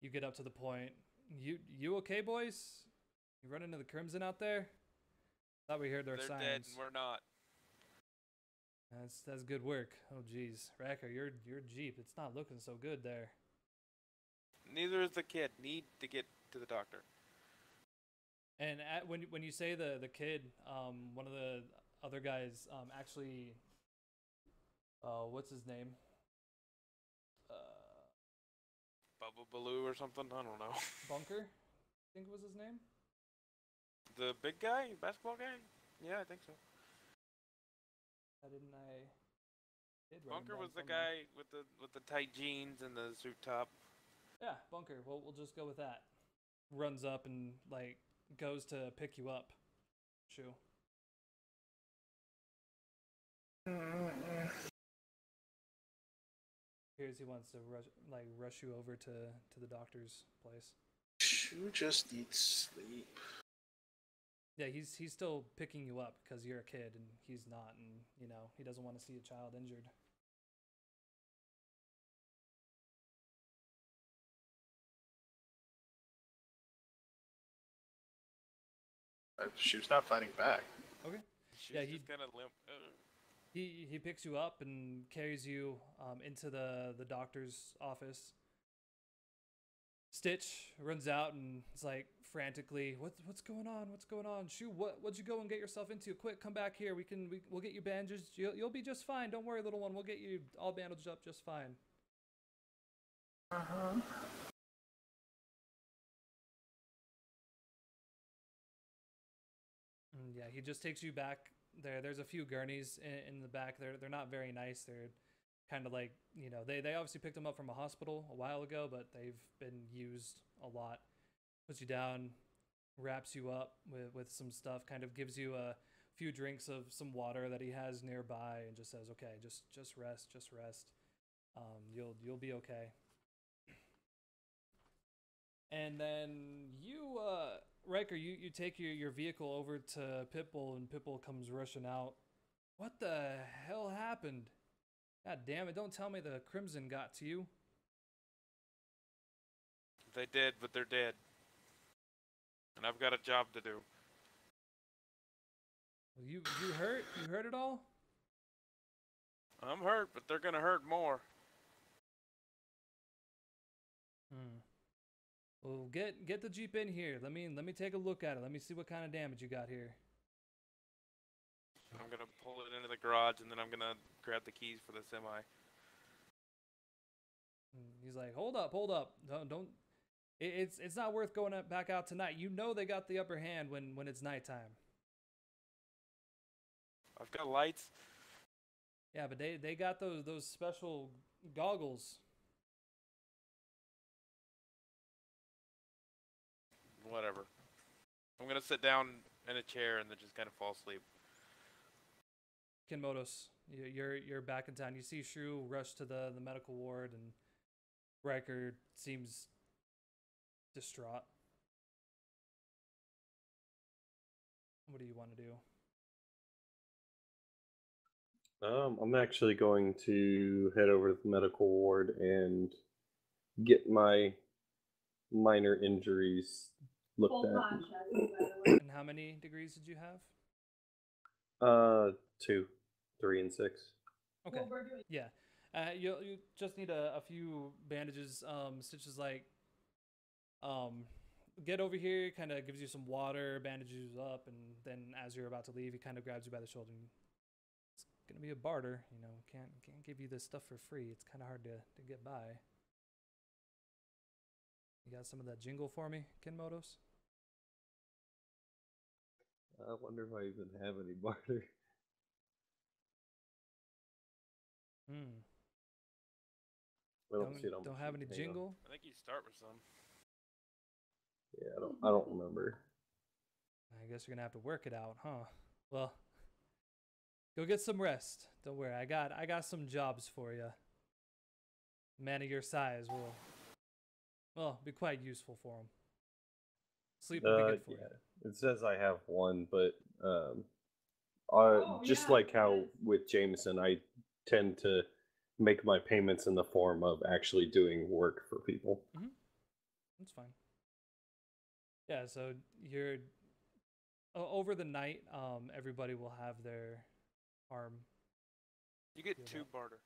you get up to the point. You okay, boys? You run into the Crimson out there? Thought we heard their They're signs. dead and we're not. That's good work. Oh geez, Ryker, your Jeep, it's not looking so good there. Neither is the kid. Need to get to the doctor. And when you say the kid, one of the other guys actually, what's his name? Bubba Baloo or something? I don't know. Bunker, I think was his name. The big guy? Basketball guy? Yeah, I think so. Did Bunker was the guy with the tight jeans and the suit top. Yeah, Bunker. Well, we'll just go with that. Runs up and like goes to pick you up. Shoo. Here's he wants to rush you over to the doctor's place. Shoo just needs sleep. Yeah, he's still picking you up because you're a kid and he's not, and you know he doesn't want to see a child injured. Shoo's not fighting back. Okay. She's Yeah, just kind of limp. He picks you up and carries you into the doctor's office. Stitch runs out and is like frantically, what's going on? What's going on? Shoo, what'd you go and get yourself into? Quick, come back here. We'll get you bandaged. You'll be just fine. Don't worry, little one. We'll get you all bandaged up just fine. Yeah, he just takes you back there. There's a few gurneys in the back. They're not very nice. They're kind of like, you know, they obviously picked them up from a hospital a while ago, but they've been used a lot. Puts you down, wraps you up with some stuff, kind of gives you a few drinks of some water that he has nearby, and just says, okay, just rest. You'll be okay. And then you, Ryker, you take your vehicle over to Pitbull, and Pitbull comes rushing out. What the hell happened? God damn it, don't tell me the Crimson got to you. They did, but they're dead. And I've got a job to do. You hurt? You hurt at all? I'm hurt, but they're gonna hurt more. Well, get the Jeep in here. Let me take a look at it. Let me see what kind of damage you got here. I'm gonna pull it into the garage, and then I'm gonna grab the keys for the semi. He's like, hold up. Don't. It's not worth going back out tonight. You know they got the upper hand when it's nighttime. I've got lights. Yeah, but they got those special goggles. Whatever. I'm gonna sit down in a chair and then just kind of fall asleep. Kinmotus, you're back in town. You see Shoo rush to the medical ward, and Ryker seems distraught. What do you want to do? I'm actually going to head over to the medical ward and get my minor injuries looked at. And how many degrees did you have? 2, 3, and 6. Okay. Yeah. You just need a few bandages. Stitch is like, get over here, kind of gives you some water, bandages you up, and then as you're about to leave, he kind of grabs you by the shoulder. And it's gonna be a barter, you know. Can't give you this stuff for free. It's kind of hard to get by. You got some of that jingle for me, Kinmotus? I wonder if I even have any barter. I don't see it on my Don't have sheet. any Hang on. jingle? I think you start with some. Yeah, I don't remember. I guess you're gonna have to work it out, huh? Well, go get some rest. Don't worry, I got some jobs for you. A man of your size will, well, be quite useful for him. Sleep will be good for you. It says I have one, but just like how with Jameson, I tend to make my payments in the form of actually doing work for people. That's fine. Yeah, so you're over the night. Everybody will have their arm. You get Feel 2 that. barter.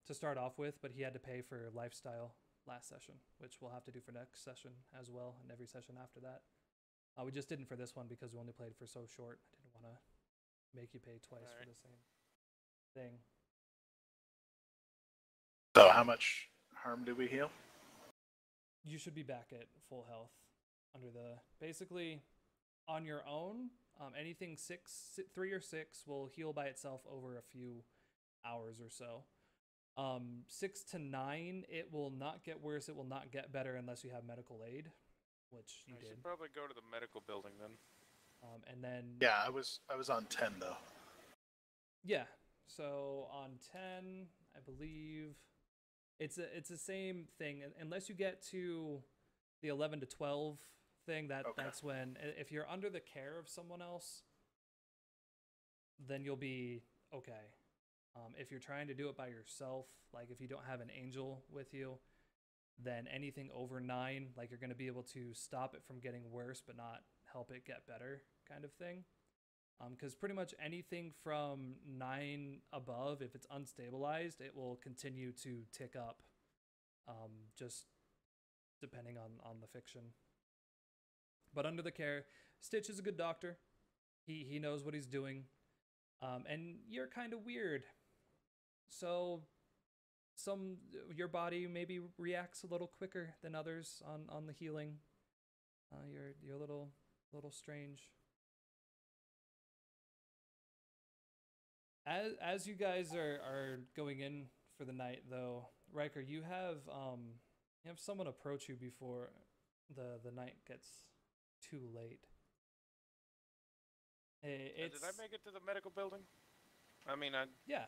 To start off with, but he had to pay for lifestyle last session, which we'll have to do for next session as well, and every session after that. We just didn't for this one because we only played for so short. I didn't want to make you pay twice for the same thing. So how much harm do we heal? You should be back at full health under the basically on your own. Anything 3 or 6 will heal by itself over a few hours or so. 6 to 9, it will not get worse. It will not get better unless you have medical aid, which you did. Should probably go to the medical building then. And then Yeah, I was on 10 though. yeah. So on 10, I believe it's the same thing unless you get to the 11 to 12 thing. That's when, if you're under the care of someone else, then you'll be okay. If you're trying to do it by yourself, like if you don't have an angel with you, then anything over 9, like you're going to be able to stop it from getting worse but not help it get better kind of thing. Because pretty much anything from 9 above, if it's unstabilized, it will continue to tick up, just depending on the fiction. But under the care, Stitch is a good doctor. He knows what he's doing. And you're kind of weird. So your body maybe reacts a little quicker than others on the healing. You're a little strange. As you guys are going in for the night, though, Ryker, you have someone approach you before the night gets too late. Did I make it to the medical building? I mean, yeah.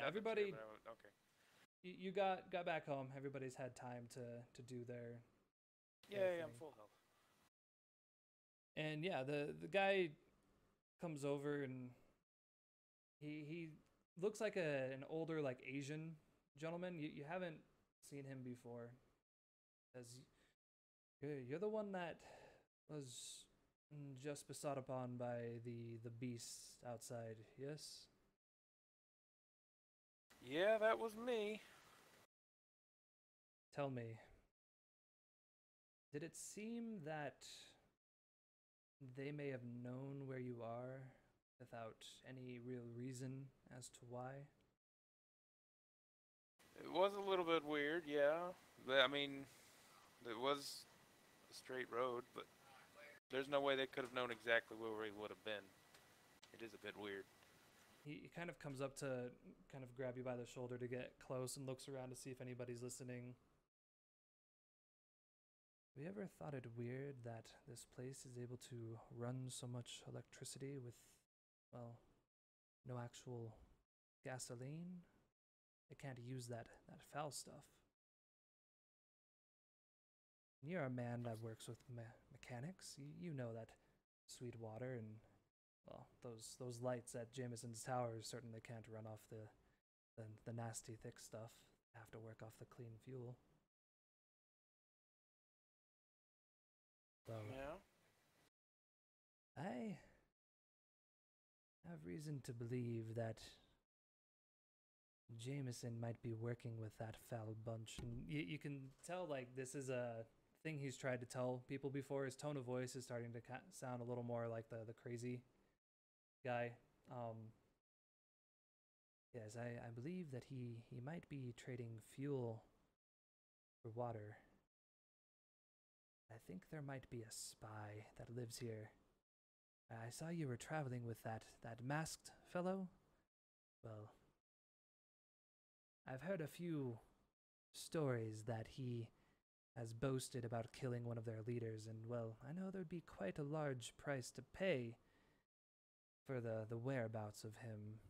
Everybody. Here, okay. You got back home. Everybody's had time to do their. Yeah, I'm full health. And yeah, the guy comes over and he looks like an older, like Asian gentleman. You haven't seen him before. As you're the one that was just besought upon by the beasts outside, yes? Yeah, that was me. Tell me, did it seem that they may have known where you are without any real reason as to why? It was a little bit weird, yeah. But, I mean, it was a straight road, but there's no way they could have known exactly where we would have been. It is a bit weird. He kind of comes up to kind of grab you by the shoulder to get close and looks around to see if anybody's listening. Have you ever thought it weird that this place is able to run so much electricity with, well, no actual gasoline? They can't use that foul stuff. You're a man that works with mechanics. You know that sweet water and, well, those lights at Jameson's towers certainly can't run off the nasty thick stuff. They have to work off the clean fuel. So, yeah. I have reason to believe that Jameson might be working with that foul bunch. And you can tell, like, this is a thing he's tried to tell people before. His tone of voice is starting to sound a little more like the crazy guy. Yes, I believe that he might be trading fuel for water. I think there might be a spy that lives here I saw you were traveling with that masked fellow. Well, I've heard a few stories that he has boasted about killing one of their leaders, and well, I know there'd be quite a large price to pay for the whereabouts of him.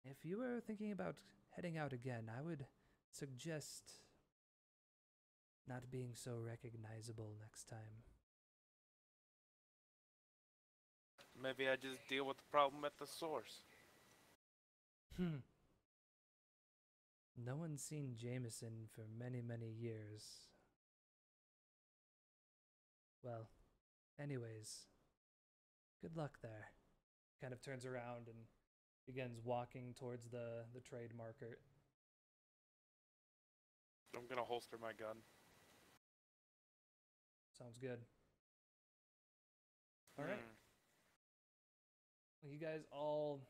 If you were thinking about heading out again, I would suggest not being so recognizable next time. Maybe I just deal with the problem at the source. No one's seen Jameson for many, many years. Well, anyways, good luck there. Kind of turns around and begins walking towards the trade market. I'm gonna holster my gun. Sounds good. All right. Well, you guys all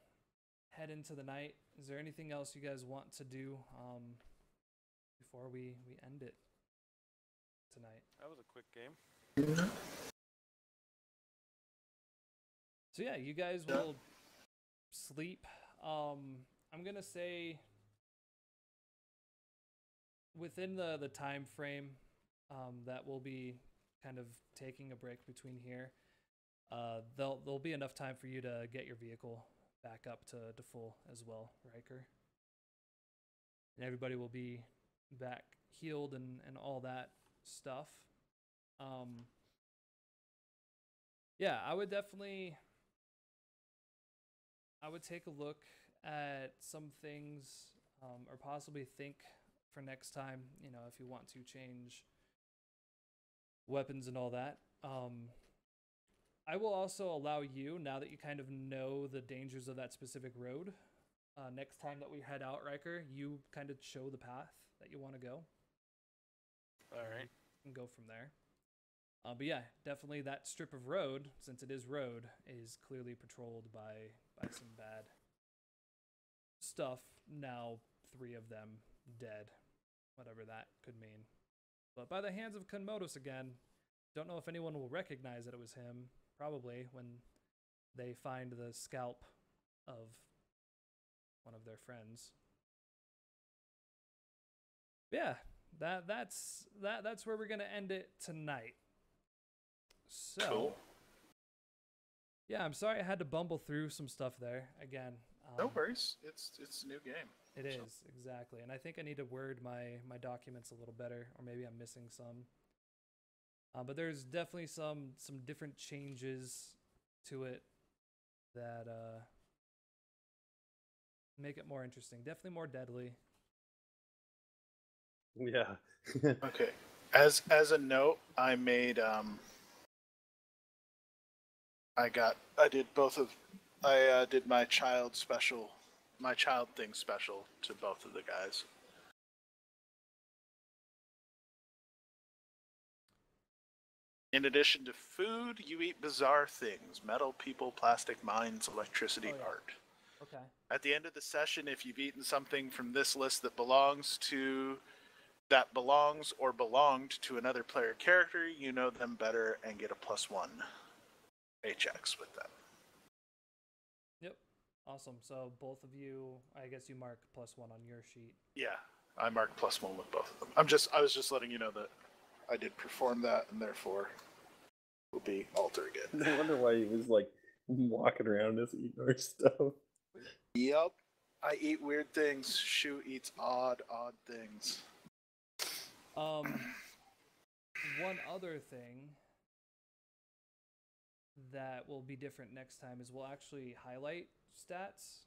head into the night. Is there anything else you guys want to do before we end it tonight? That was a quick game. So yeah, you guys will sleep. I'm gonna say within the time frame that we'll be kind of taking a break between here. There'll be enough time for you to get your vehicle back up to full as well, Ryker. And everybody will be back healed and all that stuff. Yeah, I would take a look at some things, or possibly think for next time, you know, if you want to change weapons and all that. I will also allow you, now that you kind of know the dangers of that specific road, next time that we head out, Ryker, you kind of show the path that you want to go. All right. And go from there. But yeah, definitely that strip of road, since it is road, is clearly patrolled by some bad stuff. Now 3 of them dead, whatever that could mean. But by the hands of Kinmotus again. Don't know if anyone will recognize that it was him. Probably when they find the scalp of one of their friends. Yeah, that's where we're gonna end it tonight. So, Cool. Yeah, I'm sorry I had to bumble through some stuff there again. No worries. It's a new game. It is, exactly. And I think I need to word my documents a little better, or maybe I'm missing some. But there's definitely some different changes to it that make it more interesting. Definitely more deadly. Yeah. Okay. As a note, I made I did my child thing special to both of the guys. In addition to food, you eat bizarre things: metal, people, plastic, mines, electricity, art. Okay. At the end of the session, if you've eaten something from this list that belongs or belonged to another player character, you know them better and get a +1 HX with them. Yep. Awesome. So both of you, I guess you mark +1 on your sheet. Yeah, I marked +1 with both of them. I was just letting you know that I did perform that, and therefore will be alter again. I wonder why he was like walking around us eating our stuff. Yep, I eat weird things. Shoo eats odd things. One other thing that will be different next time is we'll actually highlight stats.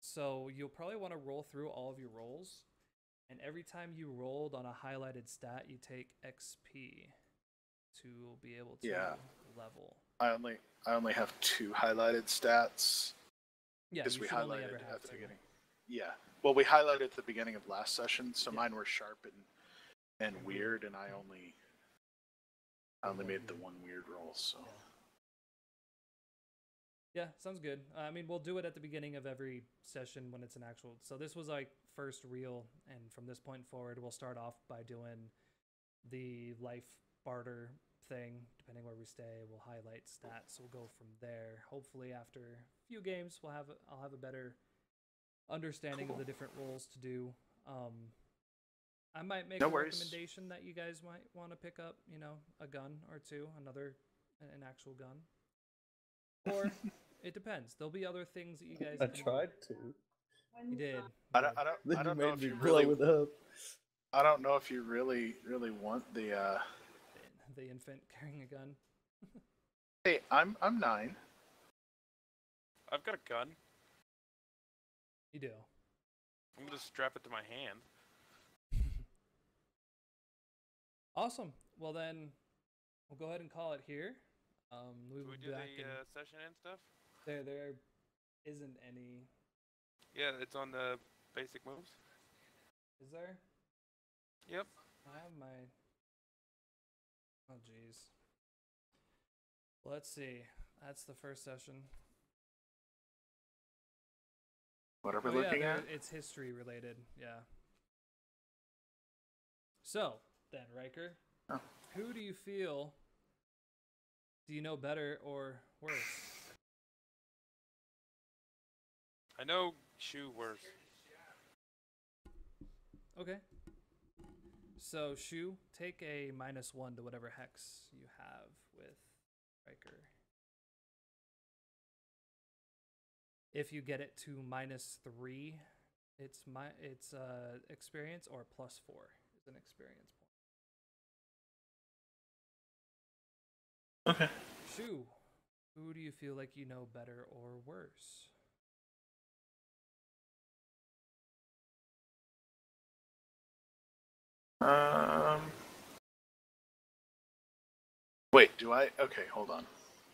So you'll probably want to roll through all of your rolls, and every time you rolled on a highlighted stat, you take XP to be able to level. I only have 2 highlighted stats. Yeah, because you we should only highlighted ever at have the 2. beginning. Yeah, well, we highlighted at the beginning of last session, so Yeah. mine were sharp and weird, and I only made the 1 weird roll. So Yeah, sounds good. I mean, we'll do it at the beginning of every session when it's an actual. So this was like first reel, and from this point forward, we'll start off by doing the life barter thing. Depending where we stay, we'll highlight stats. We'll go from there. Hopefully, after a few games, I'll have a better understanding of the different roles to do. I might make a recommendation that you guys might want to pick up, you know, a gun or two, an actual gun. Or it depends. There'll be other things that you guys. I tried to. You did. I don't know if you blow really. it up. I don't know if you really want the. The infant carrying a gun. Hey, I'm 9. I've got a gun. You do. I'm gonna strap it to my hand. Awesome. Well then, we'll go ahead and call it here. We will Do we be do back the session and stuff? There isn't any. Yeah, it's on the basic moves. Is there? Yep. I have my. Oh jeez. Let's see. That's the first session. What are we looking at? It's history related. Yeah. So then, Ryker, who do you feel? Do you know better or worse? I know Shoo worse. Okay. So, Shoo, take a -1 to whatever hex you have with Ryker. If you get it to -3, it's experience, or +4 is an experience point. Okay. Shoo, who do you feel like you know better or worse? Wait, do I? Okay, hold on.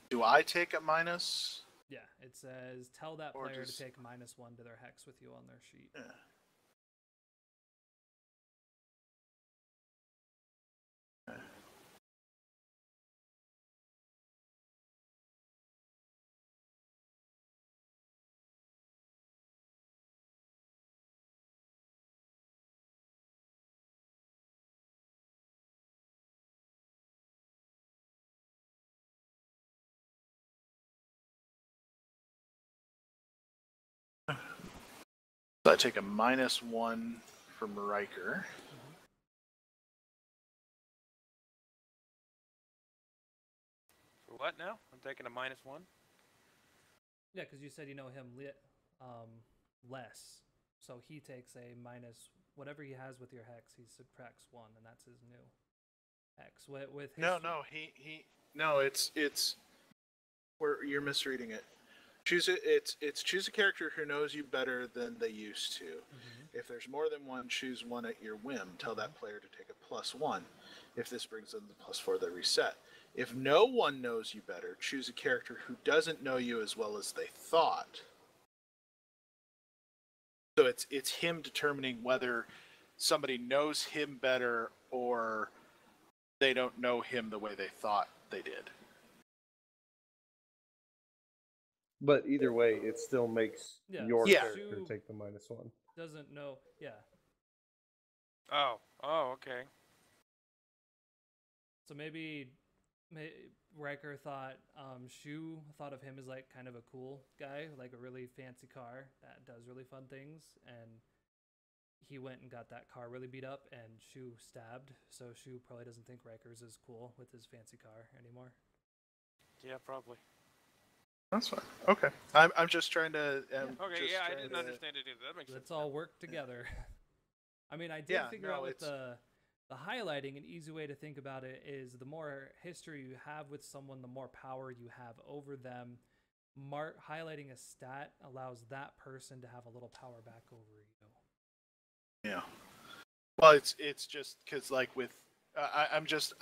Do I take a minus? Yeah, it says tell that Or player just- to take -1 to their hex with you on their sheet. Yeah. Okay. So I take a -1 from Ryker. For what now? I'm taking a -1. Yeah, because you said you know him less, so he takes a whatever he has with your hex. He subtracts 1, and that's his new hex. With No, history- no, it's where you're misreading it. Choose choose a character who knows you better than they used to. If there's more than one, choose one at your whim. Tell that player to take a +1. If this brings them the +4, they reset. If no one knows you better, choose a character who doesn't know you as well as they thought. So it's him determining whether somebody knows him better or they don't know him the way they thought they did. But either way, it still makes Yeah, your Yeah. character Shoo take the -1. doesn't know. Yeah. Oh, okay. So maybe Riker thought Shoo thought of him as like kind of a cool guy, like a really fancy car that does really fun things, and he went and got that car really beat up, and Shoo stabbed. So Shoo probably doesn't think Riker's as cool with his fancy car anymore. Yeah, probably. That's fine. Okay. I'm just trying to. Okay, yeah, I didn't understand it either. That makes sense. Let's all work together. I mean, I did Yeah, figure no, out with it's- the highlighting, an easy way to think about it is the more history you have with someone, the more power you have over them. Highlighting a stat allows that person to have a little power back over you. Yeah. Well, it's just because like with I'm just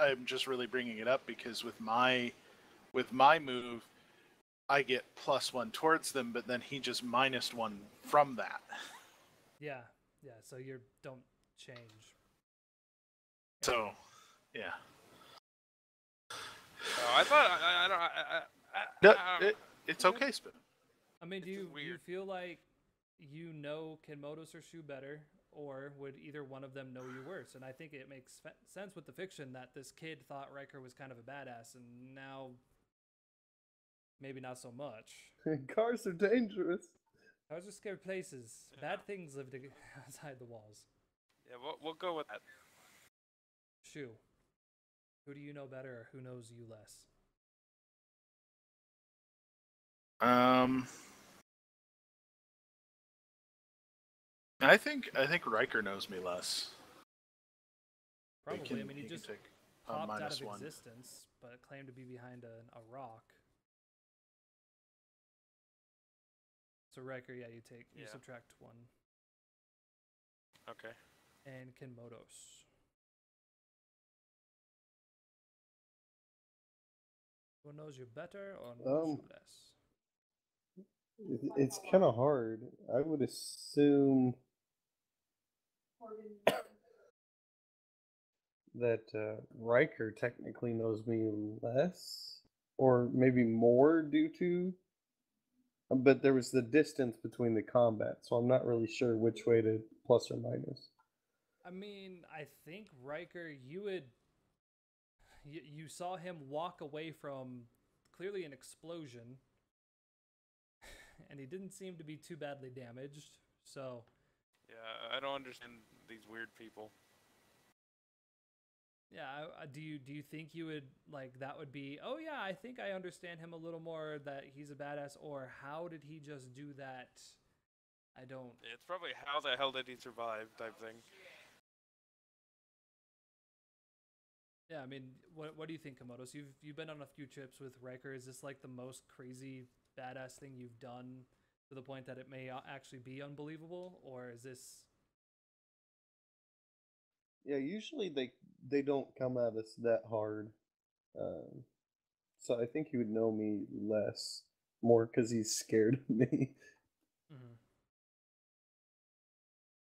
really bringing it up because with my move, I get +1 towards them, but then he just -1 from that. Yeah. So you don't change. So, yeah. Oh, I thought I No, it's okay, Spoon. I mean, do It's you just weird. feel like you know Kinmotus or Shoo better, or would either one of them know you worse? And I think it makes sense with the fiction that this kid thought Ryker was kind of a badass, and now maybe not so much. Cars are dangerous. Cars are scary places. Yeah. Bad things live outside the walls. Yeah, we'll go with that. Shoo, who do you know better, or who knows you less? I think Ryker knows me less. Probably. I mean, he just take a popped out of -1. existence, but claimed to be behind a rock. So Ryker, yeah, you Yeah. subtract 1. Okay. And Kinmotus. Who knows you better or knows you less? It's kind of hard. I would assume that Ryker technically knows me less, or maybe more due to. But there was the distance between the combat, so I'm not really sure which way to plus or minus. I mean, I think Ryker, you saw him walk away from clearly an explosion, and he didn't seem to be too badly damaged. So, yeah, I don't understand these weird people. Yeah, do you think you would like that would be, oh yeah, I think I understand him a little more, that he's a badass, or how did he just do that? I don't. It's probably how the hell did he survive type thing. Yeah, I mean, what do you think, Kinmotus? You've been on a few trips with Ryker. Is this like the most crazy badass thing you've done to the point that it may actually be unbelievable, or is this? Yeah, usually they don't come at us that hard, so I think he would know me less, more because he's scared of me. Mm-hmm.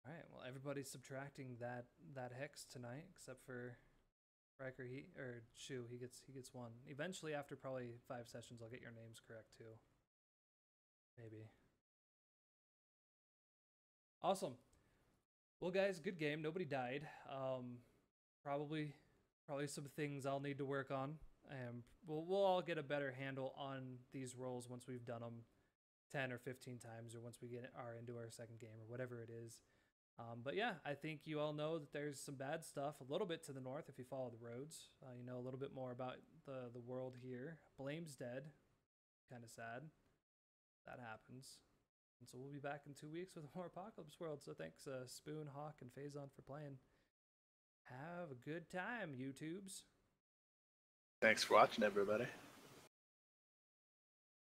All right. Well, everybody's subtracting that hex tonight, except for Ryker. Shoo. He gets 1. Eventually, after probably 5 sessions, I'll get your names correct too. Maybe. Awesome. Well, guys, good game. Nobody died. Probably some things I'll need to work on. We'll all get a better handle on these roles once we've done them 10 or 15 times, or once we are into our second game, or whatever it is. But yeah, I think you all know that there's some bad stuff a little bit to the north if you follow the roads. You know a little bit more about the world here. Blame's dead. Kind of sad. That happens. And so we'll be back in 2 weeks with more Apocalypse World. So thanks, Spoon, Hawk, and Phazon for playing. Have a good time, YouTubes. Thanks for watching, everybody.